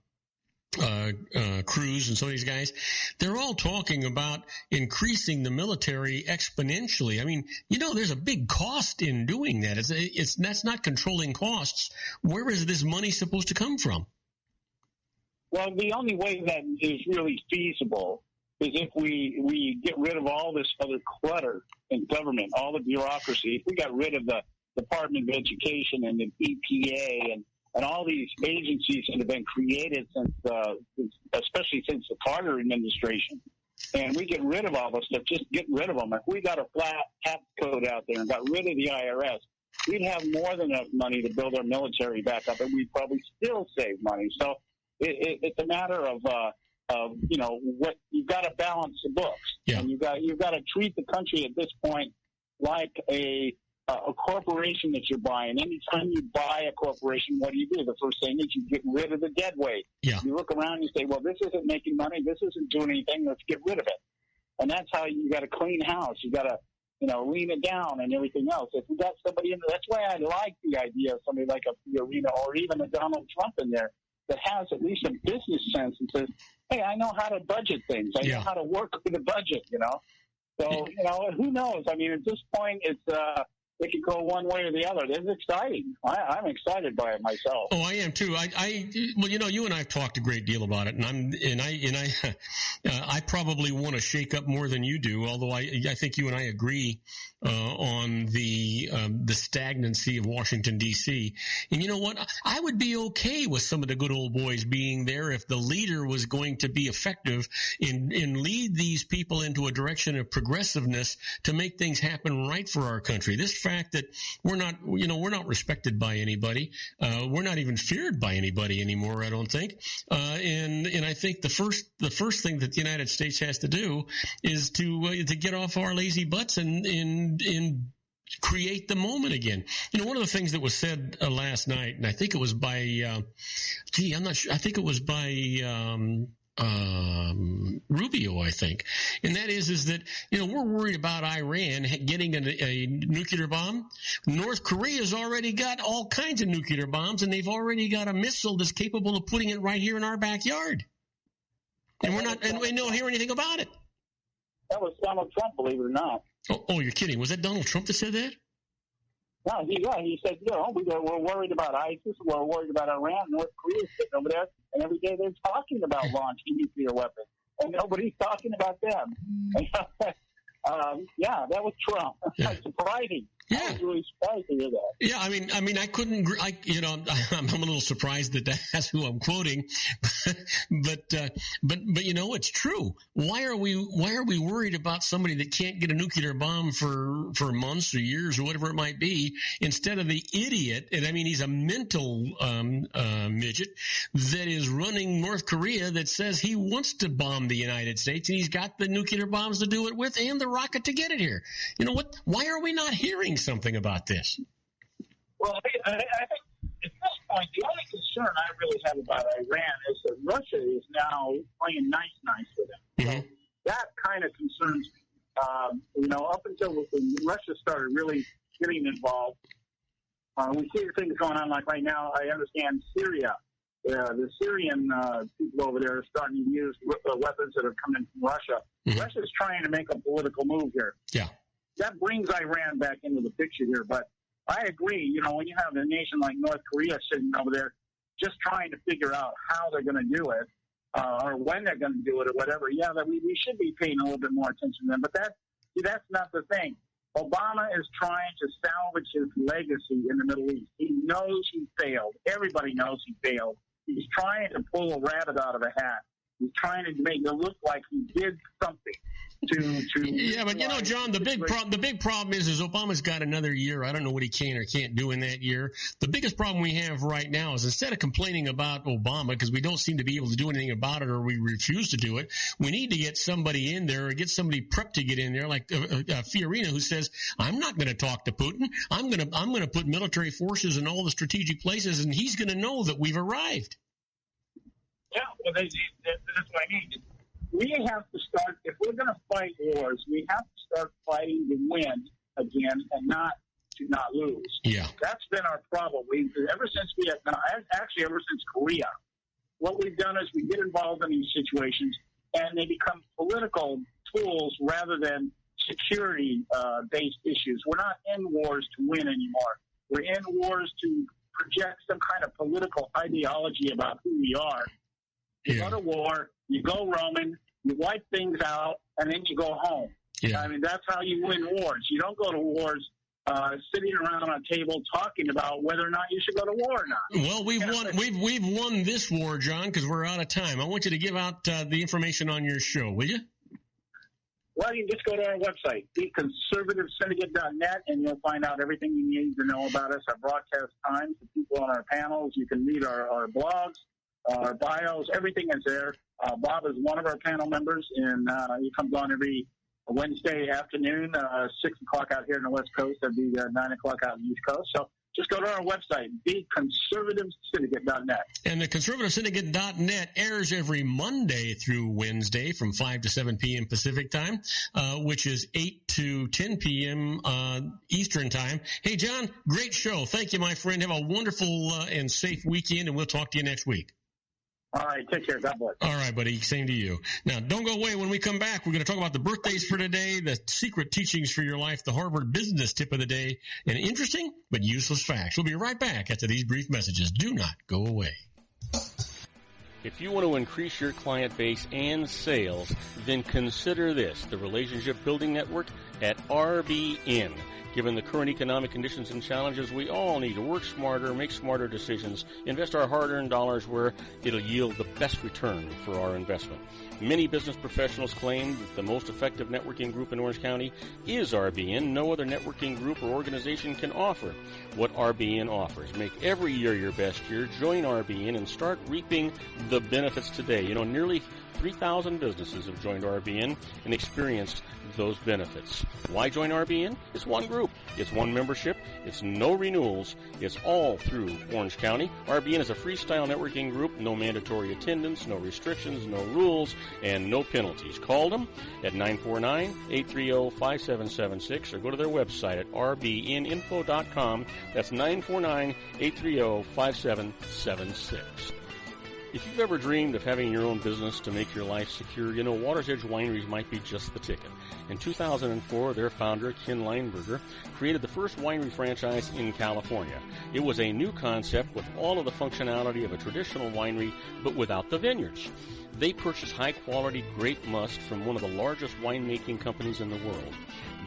Cruz and some of these guys, they're all talking about increasing the military exponentially. I mean, there's a big cost in doing that. That's not controlling costs. Where is this money supposed to come from? Well, the only way that is really feasible is if we get rid of all this other clutter in government, all the bureaucracy. If we got rid of the Department of Education and the EPA and all these agencies that have been created especially since the Carter administration. And we get rid of all this stuff, just get rid of them. If we got a flat tax code out there and got rid of the IRS, we'd have more than enough money to build our military back up, and we'd probably still save money. So it's a matter of what you've got to balance the books. Yeah. And you've got to treat the country at this point like a corporation that you're buying. Anytime you buy a corporation, what do? The first thing is you get rid of the dead weight. Yeah. You look around and you say, well, this isn't making money. This isn't doing anything. Let's get rid of it. And that's how you got a clean house. You got to, lean it down and everything else. If we got somebody in there, that's why I like the idea of somebody like a Fiorina or even a Donald Trump in there that has at least a business sense and says, hey, I know how to budget things. I know how to work with a budget, So, who knows? I mean, at this point, it's it could go one way or the other. This is exciting. I'm excited by it myself. Oh, I am too. Well, you and I have talked a great deal about it, and I probably want to shake up more than you do. Although I think you and I agree on the stagnancy of Washington D.C. And you know what? I would be okay with some of the good old boys being there if the leader was going to be effective in lead these people into a direction of progressiveness to make things happen right for our country. This fact that we're not respected by anybody, we're not even feared by anybody anymore, I don't think. And I think the first thing that the United States has to do is to get off our lazy butts and create the moment again. One of the things that was said last night, and I think it was by, I'm not sure. I think it was by Rubio, I think, and that is that we're worried about Iran getting a nuclear bomb. North Korea's already got all kinds of nuclear bombs, and they've already got a missile that's capable of putting it right here in our backyard. And we don't hear anything about it. That was Donald Trump, believe it or not. Oh, you're kidding. Was that Donald Trump that said that? No, he said, we're worried about ISIS, we're worried about Iran, North Korea sitting over there, and every day they're talking about launching nuclear weapons, and nobody's talking about them. Yeah, that was Trump. Yeah. Surprising. Yeah. I was really surprised to hear that. Yeah, I mean, I couldn't. I'm a little surprised that that's who I'm quoting, but it's true. Why are we worried about somebody that can't get a nuclear bomb for months or years or whatever it might be, instead of the idiot? And I mean, he's a mental midget that is running North Korea that says he wants to bomb the United States, and he's got the nuclear bombs to do it with and the rocket to get it here. You know what? Why are we not hearing something about this? Well, I think at this point, the only concern I really have about Iran is that Russia is now playing nice with them. Mm-hmm. So that kind of concerns me. Up until when Russia started really getting involved, we see things going on like right now. I understand Syria. The Syrian people over there are starting to use weapons that are coming from Russia. Mm-hmm. Russia's trying to make a political move here. Yeah. That brings Iran back into the picture here. But I agree, when you have a nation like North Korea sitting over there just trying to figure out how they're going to do it or when they're going to do it or whatever, that we should be paying a little bit more attention to them. But that's not the thing. Obama is trying to salvage his legacy in the Middle East. He knows he failed. Everybody knows he failed. He's trying to pull a rabbit out of a hat. He's trying to make it look like he did something. Yeah, but John, the big problem is Obama's got another year. I don't know what he can or can't do in that year. The biggest problem we have right now is instead of complaining about Obama because we don't seem to be able to do anything about it or we refuse to do it, we need to get somebody in there or get somebody prepped to get in there, like Fiorina, who says, "I'm not going to talk to Putin. I'm going to put military forces in all the strategic places, and he's going to know that we've arrived." Yeah, well, that's what I mean. We have to start, if we're going to fight wars, we have to start fighting to win again and not to not lose. Yeah. That's been our problem. Ever since Korea, what we've done is we get involved in these situations and they become political tools rather than security-based issues. We're not in wars to win anymore. We're in wars to project some kind of political ideology about who we are. You go to war, you go Roman, you wipe things out, and then you go home. Yeah. I mean, that's how you win wars. You don't go to wars sitting around on a table talking about whether or not you should go to war or not. Well, we've won this war, John, because we're out of time. I want you to give out the information on your show, will you? Well, you can just go to our website, theconservativesyndicate.net, and you'll find out everything you need to know about us, our broadcast times, the people on our panels. You can read our blogs. Our bios, everything is there. Bob is one of our panel members, and he comes on every Wednesday afternoon, 6 o'clock out here in the West Coast. That'd be 9 o'clock out in the East Coast. So just go to our website, theconservativesyndicate.net. And the conservativesyndicate.net airs every Monday through Wednesday from 5 to 7 p.m. Pacific time, which is 8 to 10 p.m. Eastern time. Hey, John, great show. Thank you, my friend. Have a wonderful and safe weekend, and we'll talk to you next week. All right, take care. God bless. All right, buddy. Same to you. Now, don't go away. When we come back, we're going to talk about the birthdays for today, the secret teachings for your life, the Harvard business tip of the day, and interesting but useless facts. We'll be right back after these brief messages. Do not go away. If you want to increase your client base and sales, then consider this, the Relationship Building Network at RBN. Given the current economic conditions and challenges, we all need to work smarter, make smarter decisions, invest our hard-earned dollars where it'll yield the best return for our investment. Many business professionals claim that the most effective networking group in Orange County is RBN. No other networking group or organization can offer what RBN offers. Make every year your best year. Join RBN and start reaping the benefits today. You know, nearly 3,000 businesses have joined RBN and experienced those benefits. Why join RBN? It's one group. It's one membership. It's no renewals. It's all through Orange County. RBN is a freestyle networking group. No mandatory attendance, no restrictions, no rules, and no penalties. Call them at 949-830-5776 or go to their website at rbninfo.com. That's 949-830-5776. If you've ever dreamed of having your own business to make your life secure, you know Water's Edge Wineries might be just the ticket. In 2004, their founder, Ken Lineberger, created the first winery franchise in California. It was a new concept with all of the functionality of a traditional winery, but without the vineyards. They purchased high-quality grape must from one of the largest winemaking companies in the world.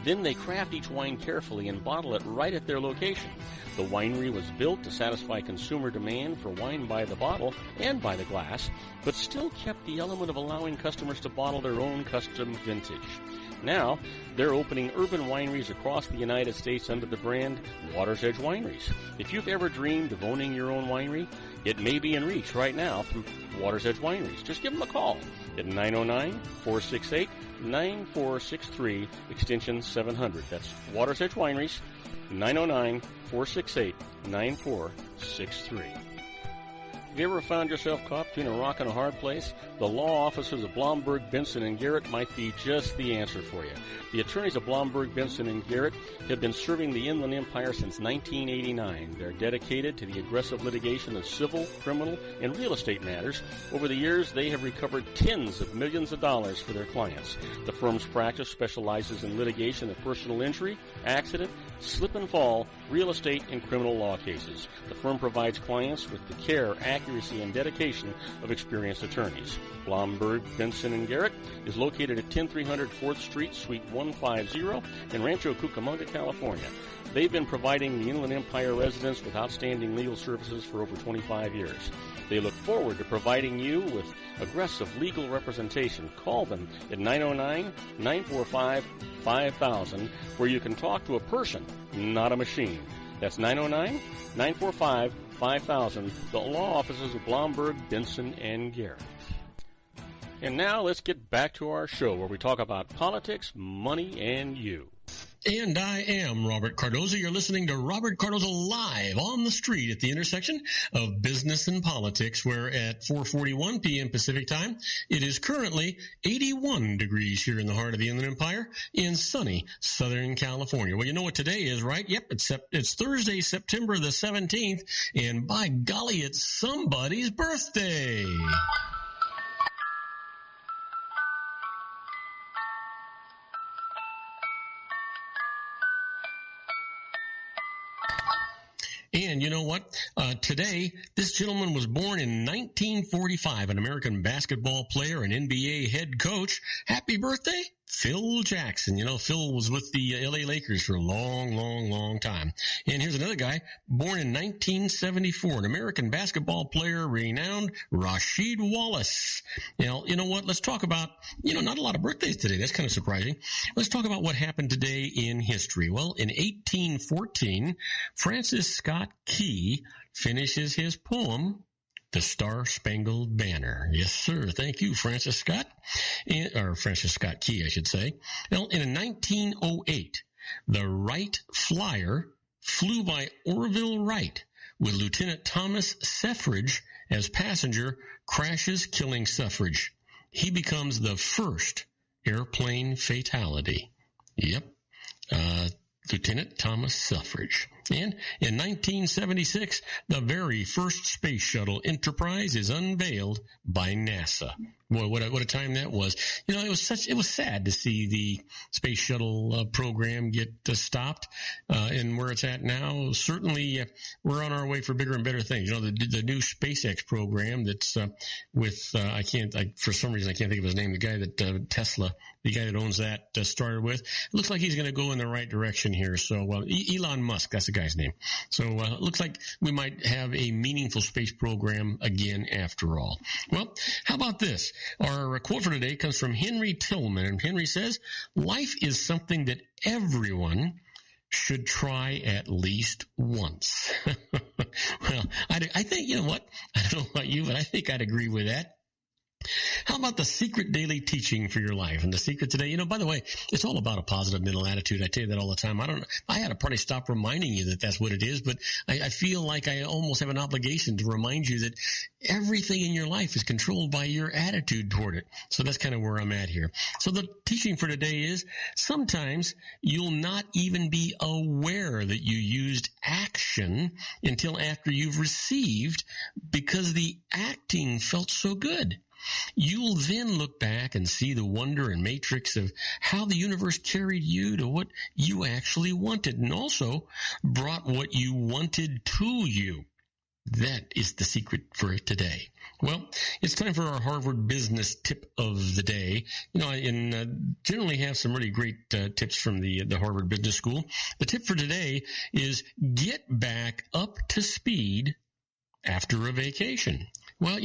Then they craft each wine carefully and bottle it right at their location. The winery was built to satisfy consumer demand for wine by the bottle and by the glass, but still kept the element of allowing customers to bottle their own custom vintage. Now, they're opening urban wineries across the United States under the brand Water's Edge Wineries. If you've ever dreamed of owning your own winery, it may be in reach right now through Water's Edge Wineries. Just give them a call at 909-468-9463, extension 700. That's Water's Edge Wineries, 909-468-9463. Have you ever found yourself caught between a rock and a hard place? The law offices of Blomberg, Benson, & Garrett might be just the answer for you. The attorneys of Blomberg, Benson, & Garrett have been serving the Inland Empire since 1989. They're dedicated to the aggressive litigation of civil, criminal, and real estate matters. Over the years, they have recovered tens of millions of dollars for their clients. The firm's practice specializes in litigation of personal injury, accident, slip and fall, real estate, and criminal law cases. The firm provides clients with the care, accuracy, and dedication of experienced attorneys. Blomberg, Benson, & Garrett is located at 10300 4th Street, Suite 150 in Rancho Cucamonga, California. They've been providing the Inland Empire residents with outstanding legal services for over 25 years. They look forward to providing you with aggressive legal representation. Call them at 909-945-5000, where you can talk to a person, not a machine. That's 909-945-5000, the law offices of Blomberg, Benson, & Garrett. And now let's get back to our show where we talk about politics, money, and you. And I am Robert Cardoza. You're listening to Robert Cardoza live on the street at the intersection of business and politics, where at 4:41 p.m. Pacific time, it is currently 81 degrees here in the heart of the Inland Empire in sunny Southern California. Well, you know what today is, right? Yep, it's Thursday, September the 17th, and by golly, it's somebody's birthday. And you know what? Today, this gentleman was born in 1945, an American basketball player, an NBA head coach. Happy birthday, Phil Jackson. You know, Phil was with the L.A. Lakers for a long, long, long time. And here's another guy, born in 1974, an American basketball player, renowned Rasheed Wallace. Now, you know what? Let's talk about, not a lot of birthdays today. That's kind of surprising. Let's talk about what happened today in history. Well, in 1814, Francis Scott Key finishes his poem, The Star-Spangled Banner. Yes, sir. Thank you, Francis Scott. Or Francis Scott Key, I should say. Well, in 1908, the Wright Flyer flew by Orville Wright with Lieutenant Thomas Suffridge as passenger, crashes, killing Suffridge. He becomes the first airplane fatality. Yep. Lieutenant Thomas Suffridge. And in 1976, the very first space shuttle Enterprise is unveiled by NASA. Boy, what a time that was. You know, it was sad to see the space shuttle program get stopped, and where it's at now. Certainly, we're on our way for bigger and better things. You know, the new SpaceX program that's with for some reason I can't think of his name. The guy that Tesla, the guy that owns that, started with. It looks like he's going to go in the right direction here. So, Elon Musk, that's the guy's name. So, it looks like we might have a meaningful space program again after all. Well, how about this? Our quote for today comes from Henry Tillman, and Henry says, "Life is something that everyone should try at least once." Well, I think, you know what? I don't know about you, but I think I'd agree with that. How about the secret daily teaching for your life? And the secret today, by the way, it's all about a positive mental attitude. I tell you that all the time. I had to probably stop reminding you that that's what it is, but I feel like I almost have an obligation to remind you that everything in your life is controlled by your attitude toward it. So that's kind of where I'm at here. So the teaching for today is sometimes you'll not even be aware that you used action until after you've received because the acting felt so good. You'll then look back and see the wonder and matrix of how the universe carried you to what you actually wanted and also brought what you wanted to you. That is the secret for today. Well, it's time for our Harvard Business Tip of the Day. I generally have some really great tips from the Harvard Business School. The tip for today is get back up to speed after a vacation. Well,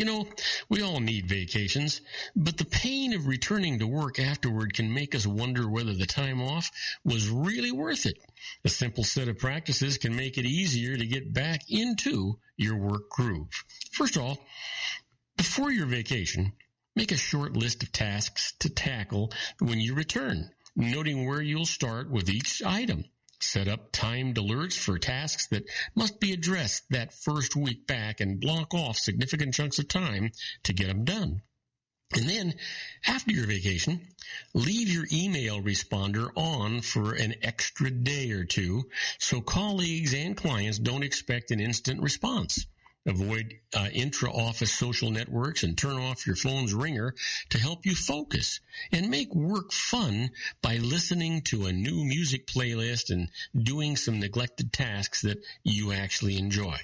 we all need vacations, but the pain of returning to work afterward can make us wonder whether the time off was really worth it. A simple set of practices can make it easier to get back into your work groove. First of all, before your vacation, make a short list of tasks to tackle when you return, noting where you'll start with each item. Set up timed alerts for tasks that must be addressed that first week back and block off significant chunks of time to get them done. And then, after your vacation, leave your email responder on for an extra day or two so colleagues and clients don't expect an instant response. Avoid intra-office social networks and turn off your phone's ringer to help you focus. And make work fun by listening to a new music playlist and doing some neglected tasks that you actually enjoy.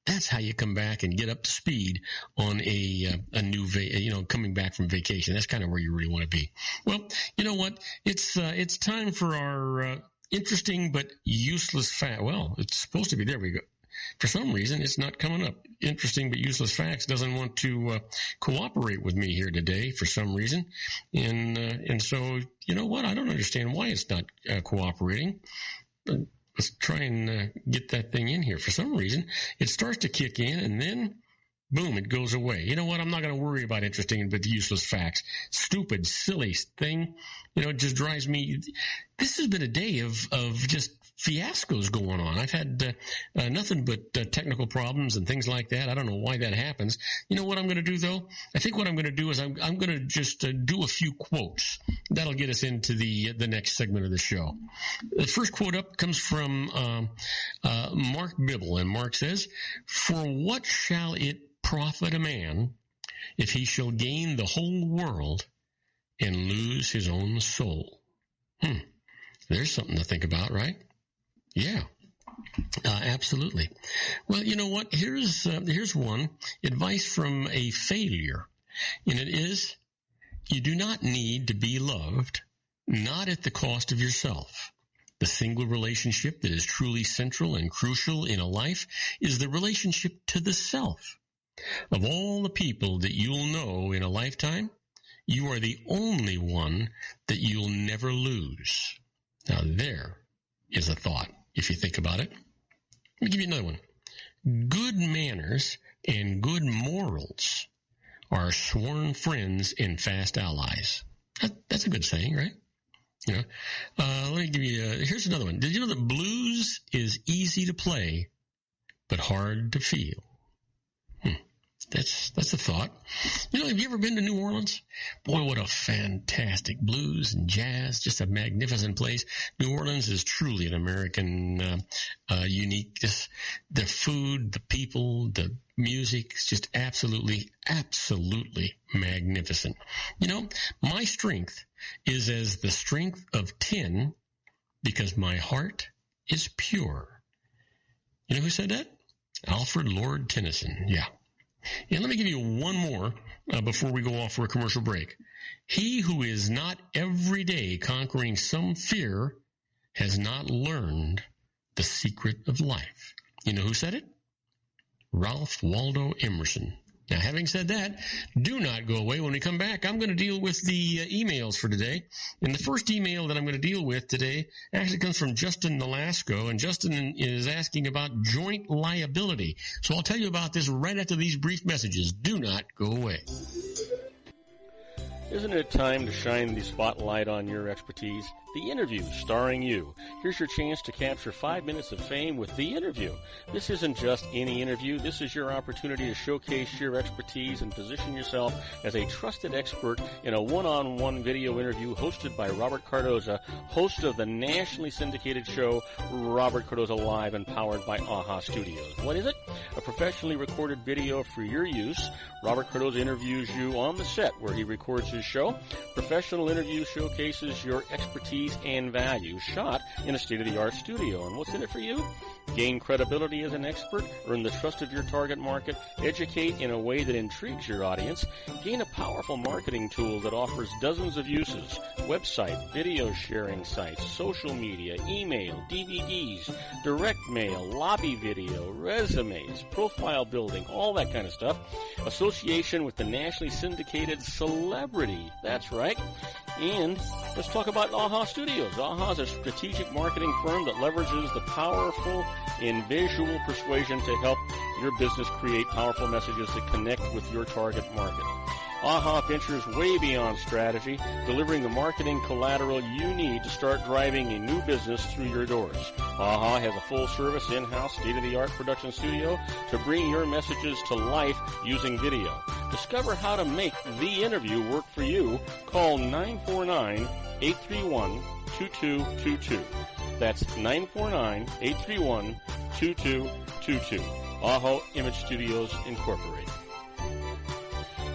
That's how you come back and get up to speed on a new, coming back from vacation. That's kind of where you really want to be. Well, you know what? It's time for our interesting but useless fact. Well, it's supposed to be. There we go. For some reason, it's not coming up. Interesting but useless facts doesn't want to cooperate with me here today for some reason. And so, you know what? I don't understand why it's not cooperating. Let's try and get that thing in here. For some reason, it starts to kick in and then, boom, it goes away. You know what? I'm not going to worry about interesting but useless facts. Stupid, silly thing. It just drives me. This has been a day of just fiascos going on. I've had nothing but technical problems and things like that. I don't know why that happens. You know what I'm going to do, though? I think what I'm going to do is I'm going to just do a few quotes. That'll get us into the next segment of the show. The first quote up comes from Mark Bibble, and Mark says, "For what shall it profit a man if he shall gain the whole world and lose his own soul?" There's something to think about, right? Yeah, absolutely. Well, you know what? Here's one advice from a failure, and it is, you do not need to be loved, not at the cost of yourself. The single relationship that is truly central and crucial in a life is the relationship to the self. Of all the people that you'll know in a lifetime, you are the only one that you'll never lose. Now, there is a thought, if you think about it. Let me give you another one. Good manners and good morals are sworn friends and fast allies. That's a good saying, right? Let me give you, here's another one. Did you know that blues is easy to play, but hard to feel? That's a thought. You know, have you ever been to New Orleans? Boy, what a fantastic blues and jazz, just a magnificent place. New Orleans is truly an American unique. The food, the people, the music is just absolutely, absolutely magnificent. You know, my strength is as the strength of 10 because my heart is pure. You know who said that? Alfred Lord Tennyson, yeah. And let me give you one more before we go off for a commercial break. He who is not every day conquering some fear has not learned the secret of life. You know who said it? Ralph Waldo Emerson. Now, having said that, do not go away. When we come back, I'm going to deal with the emails for today. And the first email that I'm going to deal with today actually comes from Justin Nolasco, and Justin is asking about joint liability. So I'll tell you about this right after these brief messages. Do not go away. Isn't it time to shine the spotlight on your expertise? The Interview, starring you. Here's your chance to capture 5 minutes of fame with The Interview. This isn't just any interview. This is your opportunity to showcase your expertise and position yourself as a trusted expert in a one-on-one video interview hosted by Robert Cardoza, host of the nationally syndicated show Robert Cardoza Live and powered by AHA Studios. What is it? A professionally recorded video for your use. Robert Cardoza interviews you on the set where he records his show. Professional interview showcases your expertise and value, shot in a state-of-the-art studio. And what's in it for you? Gain credibility as an expert, earn the trust of your target market, educate in a way that intrigues your audience, gain a powerful marketing tool that offers dozens of uses, website, video sharing sites, social media, email, DVDs, direct mail, lobby video, resumes, profile building, all that kind of stuff. Association with the nationally syndicated celebrity. That's right. And let's talk about AHA Studios. AHA is a strategic marketing firm that leverages the powerful in visual persuasion to help your business create powerful messages that connect with your target market. AHA ventures way beyond strategy, delivering the marketing collateral you need to start driving a new business through your doors. AHA has a full-service, in-house, state-of-the-art production studio to bring your messages to life using video. Discover how to make The Interview work for you. Call 949-831-2222. That's 949-831-2222. AHA Image Studios, Incorporated.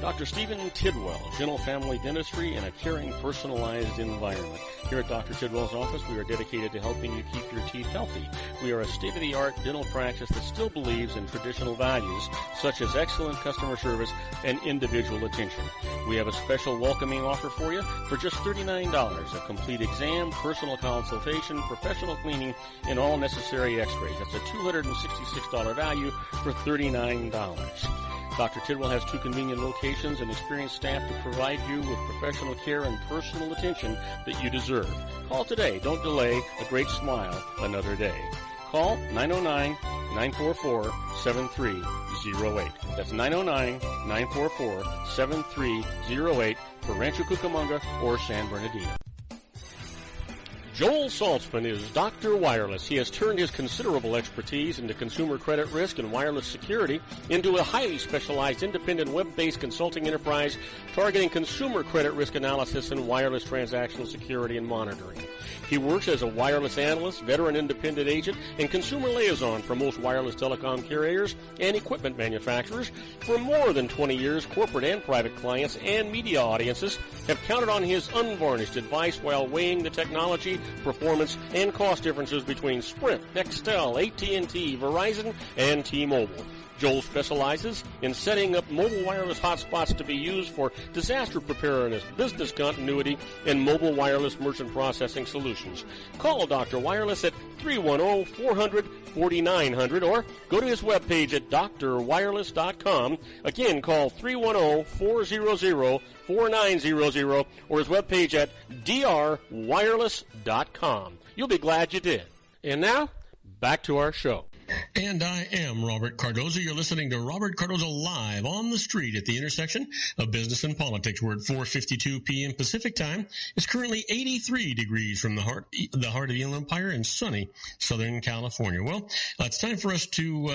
Dr. Stephen Tidwell, Gentle Family Dentistry in a caring, personalized environment. Here at Dr. Tidwell's office, we are dedicated to helping you keep your teeth healthy. We are a state-of-the-art dental practice that still believes in traditional values, such as excellent customer service and individual attention. We have a special welcoming offer for you for just $39, a complete exam, personal consultation, professional cleaning, and all necessary x-rays. That's a $266 value for $39. Dr. Tidwell has 2 convenient locations and experienced staff to provide you with professional care and personal attention that you deserve. Call today. Don't delay. A great smile another day. Call 909-944-7308. That's 909-944-7308 for Rancho Cucamonga or San Bernardino. Joel Saltzman is Dr. Wireless. He has turned his considerable expertise into consumer credit risk and wireless security into a highly specialized independent web-based consulting enterprise targeting consumer credit risk analysis and wireless transactional security and monitoring. He works as a wireless analyst, veteran independent agent, and consumer liaison for most wireless telecom carriers and equipment manufacturers. For more than 20 years, corporate and private clients and media audiences have counted on his unvarnished advice while weighing the technology, performance, and cost differences between Sprint, Nextel, AT&T, Verizon, and T-Mobile. Joel specializes in setting up mobile wireless hotspots to be used for disaster preparedness, business continuity, and mobile wireless merchant processing solutions. Call Dr. Wireless at 310-400-4900 or go to his webpage at drwireless.com. Again, call 310-400-4900 or his webpage at drwireless.com. You'll be glad you did. And now, back to our show. And I am Robert Cardoza. You're listening to Robert Cardoza Live on the street at the intersection of business and politics. We're at 4:52 p.m. Pacific time. It's currently 83 degrees from the heart of the Inland Empire in sunny Southern California. Well, it's time for us to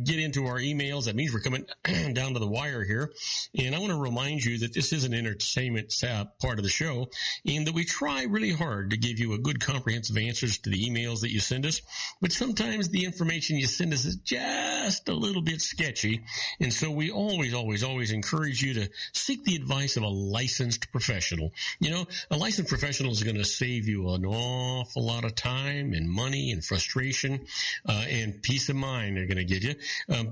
get into our emails. That means we're coming down to the wire here. And I want to remind you that this is an entertainment part of the show, and that we try really hard to give you a good comprehensive answers to the emails that you send us. But sometimes the information you send us is just a little bit sketchy, and so we always encourage you to seek the advice of a licensed professional. You know, a licensed professional is going to save you an awful lot of time and money and frustration and peace of mind they're going to give you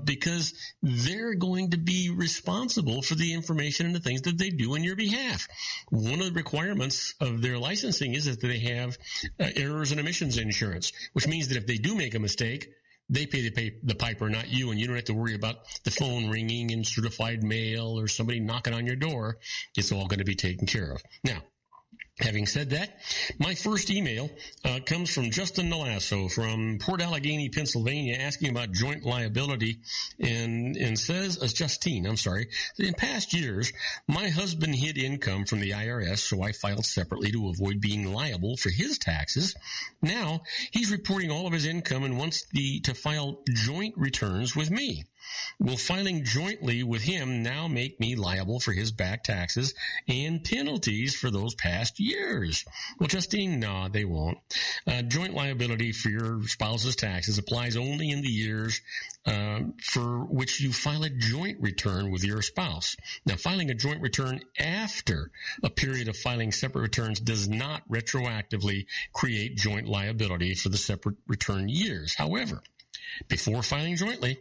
because they're going to be responsible for the information and the things that they do on your behalf. One of the requirements of their licensing is that they have errors and omissions insurance, which means that if they do make a mistake, they pay the piper, not you, and you don't have to worry about the phone ringing and certified mail or somebody knocking on your door. It's all going to be taken care of. Now, having said that, my first email comes from Justin Nalasso from Port Allegheny, Pennsylvania, asking about joint liability, and says, Justine, I'm sorry, in past years, my husband hid income from the IRS, so I filed separately to avoid being liable for his taxes. Now, he's reporting all of his income and wants to file joint returns with me. Will filing jointly with him now make me liable for his back taxes and penalties for those past years? Well, Justine, no, they won't. Joint liability for your spouse's taxes applies only in the years for which you file a joint return with your spouse. Now, filing a joint return after a period of filing separate returns does not retroactively create joint liability for the separate return years. However, before filing jointly,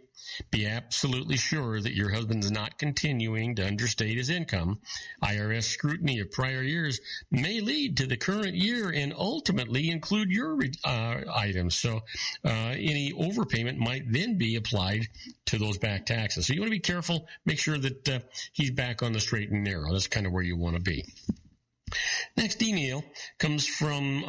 be absolutely sure that your husband is not continuing to understate his income. IRS scrutiny of prior years may lead to the current year and ultimately include your items. So any overpayment might then be applied to those back taxes. So you want to be careful. Make sure that he's back on the straight and narrow. That's kind of where you want to be. Next email comes from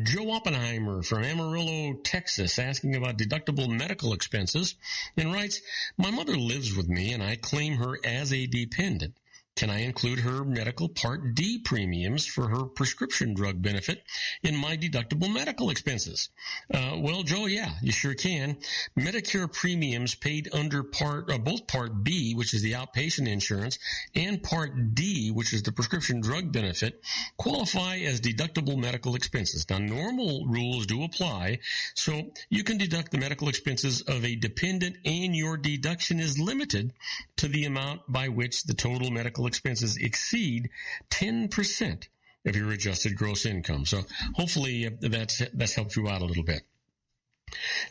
Joe Oppenheimer from Amarillo, Texas, asking about deductible medical expenses, and writes, my mother lives with me and I claim her as a dependent. Can I include her medical Part D premiums for her prescription drug benefit in my deductible medical expenses? Well, Joe, yeah, you sure can. Medicare premiums paid under both Part B, which is the outpatient insurance, and Part D, which is the prescription drug benefit, qualify as deductible medical expenses. Now, normal rules do apply, so you can deduct the medical expenses of a dependent, and your deduction is limited to the amount by which the total medical expenses exceed 10% of your adjusted gross income. So hopefully that's helped you out a little bit.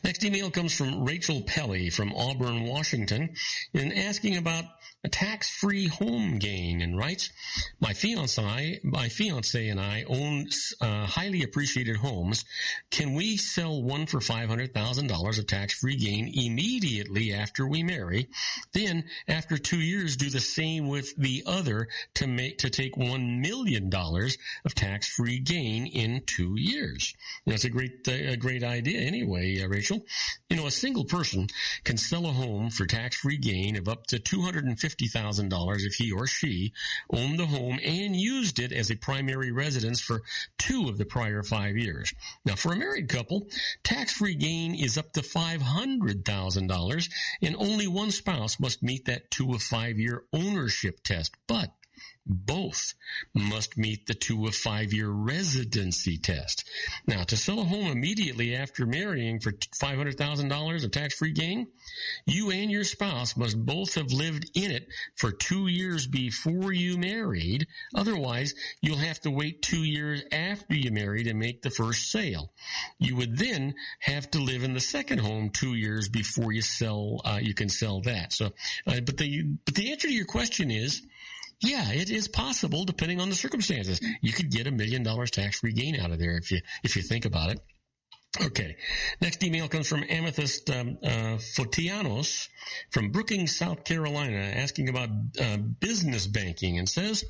Next email comes from Rachel Pelly from Auburn, Washington, and asking about a tax-free home gain, and writes, my fiance and I own highly appreciated homes. Can we sell one for $500,000 of tax-free gain immediately after we marry? Then, after 2 years, do the same with the other to take $1 million of tax-free gain in 2 years. That's a great idea anyway, Rachel. You know, a single person can sell a home for tax-free gain of up to $250,000 if he or she owned the home and used it as a primary residence for 2 of the prior 5 years. Now, for a married couple, tax-free gain is up to $500,000, and only one spouse must meet that 2 of 5 year ownership test. But both must meet the 2 of 5 year residency test. Now, to sell a home immediately after marrying for $500,000 of tax-free gain, you and your spouse must both have lived in it for 2 years before you married. Otherwise, you'll have to wait 2 years after you married and make the first sale. You would then have to live in the second home 2 years before you can sell that. So, but the answer to your question is, yeah, it is possible depending on the circumstances. You could get $1 million tax-free gain out of there if you think about it. Okay. Next email comes from Amethyst Fotianos from Brookings, South Carolina, asking about business banking, and says,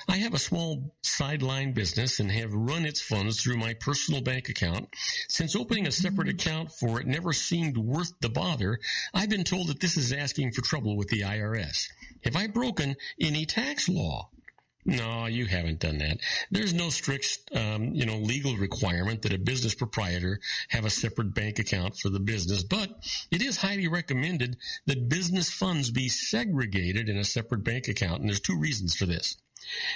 I have a small sideline business and have run its funds through my personal bank account. Since opening a separate account for it never seemed worth the bother, I've been told that this is asking for trouble with the IRS. Have I broken any tax law? No, you haven't done that. There's no strict, legal requirement that a business proprietor have a separate bank account for the business, but it is highly recommended that business funds be segregated in a separate bank account, and there's two reasons for this.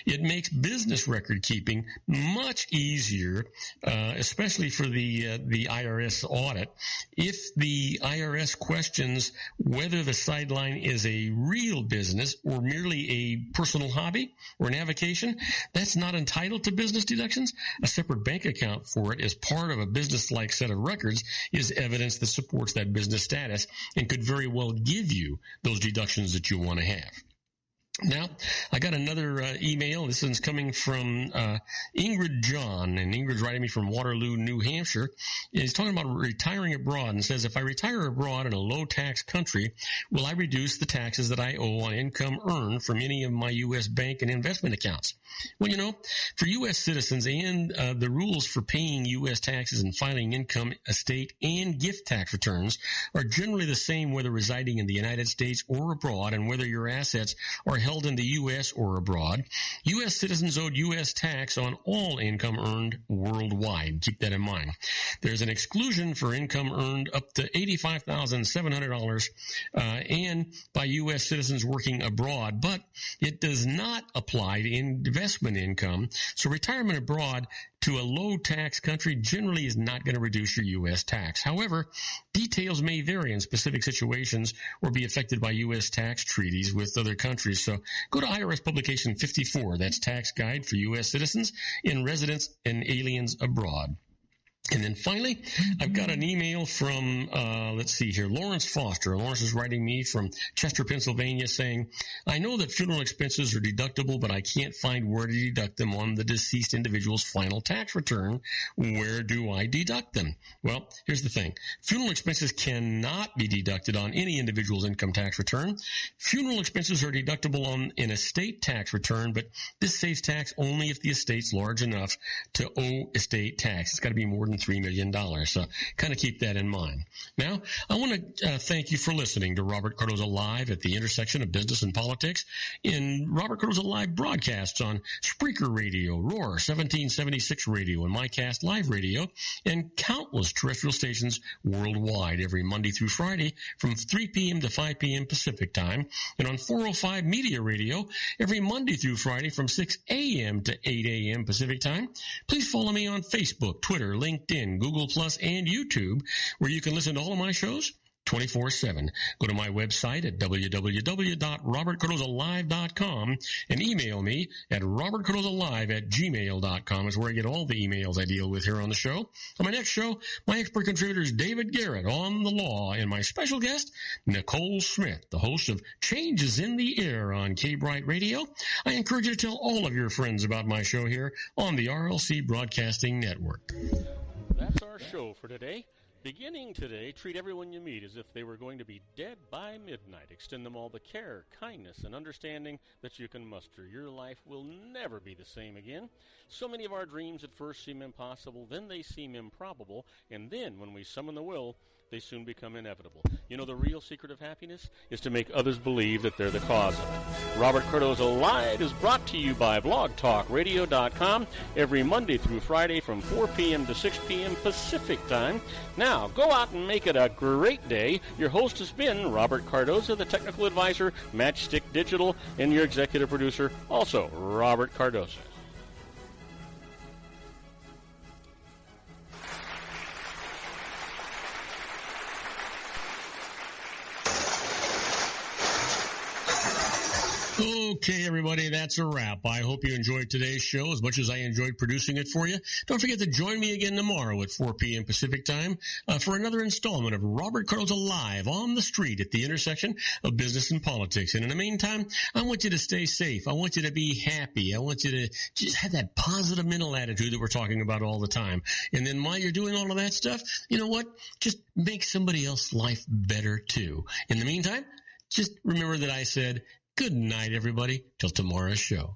It makes business record keeping much easier, especially for the IRS audit. If the IRS questions whether the sideline is a real business or merely a personal hobby or an avocation, that's not entitled to business deductions. A separate bank account for it as part of a business-like set of records is evidence that supports that business status and could very well give you those deductions that you want to have. Now, I got another email. This one's coming from Ingrid John, and Ingrid's writing me from Waterloo, New Hampshire. He's talking about retiring abroad and says, if I retire abroad in a low-tax country, will I reduce the taxes that I owe on income earned from any of my U.S. bank and investment accounts? Well, for U.S. citizens and the rules for paying U.S. taxes and filing income, estate, and gift tax returns are generally the same whether residing in the United States or abroad, and whether your assets are held in the U.S. or abroad. U.S. citizens owed U.S. tax on all income earned worldwide. Keep that in mind. There's an exclusion for income earned up to $85,700 and by U.S. citizens working abroad, but it does not apply to investment income. So retirement abroad to a low-tax country generally is not going to reduce your U.S. tax. However, details may vary in specific situations or be affected by U.S. tax treaties with other countries. So go to IRS Publication 54. That's Tax Guide for U.S. Citizens in Residence and Aliens Abroad. And then finally, I've got an email from, Lawrence Foster. Lawrence is writing me from Chester, Pennsylvania, saying, I know that funeral expenses are deductible, but I can't find where to deduct them on the deceased individual's final tax return. Where do I deduct them? Well, here's the thing. Funeral expenses cannot be deducted on any individual's income tax return. Funeral expenses are deductible on an estate tax return, but this saves tax only if the estate's large enough to owe estate tax. It's got to be more than $3 million. So kind of keep that in mind. Now, I want to thank you for listening to Robert Cardoza Live at the intersection of business and politics in Robert Cardoza Live broadcasts on Spreaker Radio, Roar 1776 Radio, and MyCast Live Radio, and countless terrestrial stations worldwide every Monday through Friday from 3 p.m. to 5 p.m. Pacific Time, and on 405 Media Radio every Monday through Friday from 6 a.m. to 8 a.m. Pacific Time. Please follow me on Facebook, Twitter, LinkedIn, Google+, and YouTube, where you can listen to all of my shows 24/7. Go to my website at www.robertcardozalive.com and email me at robertcardozalive@gmail.com. is where I get all the emails I deal with here on the show. On my next show, my expert contributor is David Garrett on the law, and my special guest, Nicole Smith, the host of Changes in the Air on K-Bright Radio. I encourage you to tell all of your friends about my show here on the RLC Broadcasting Network. That's our show for today. Beginning today, treat everyone you meet as if they were going to be dead by midnight. Extend them all the care, kindness, and understanding that you can muster. Your life will never be the same again. So many of our dreams at first seem impossible, then they seem improbable, and then when we summon the will, they soon become inevitable. You know, the real secret of happiness is to make others believe that they're the cause of it. Robert Cardoza Live is brought to you by blogtalkradio.com every Monday through Friday from 4 p.m. to 6 p.m. Pacific Time. Now, go out and make it a great day. Your host has been Robert Cardoza, the technical advisor, Matchstick Digital, and your executive producer, also Robert Cardoza. Okay, everybody, that's a wrap. I hope you enjoyed today's show as much as I enjoyed producing it for you. Don't forget to join me again tomorrow at 4 p.m. Pacific Time for another installment of Robert Cardoza Live on the street at the intersection of business and politics. And in the meantime, I want you to stay safe. I want you to be happy. I want you to just have that positive mental attitude that we're talking about all the time. And then while you're doing all of that stuff, you know what? Just make somebody else's life better, too. In the meantime, just remember that I said, good night, everybody, till tomorrow's show.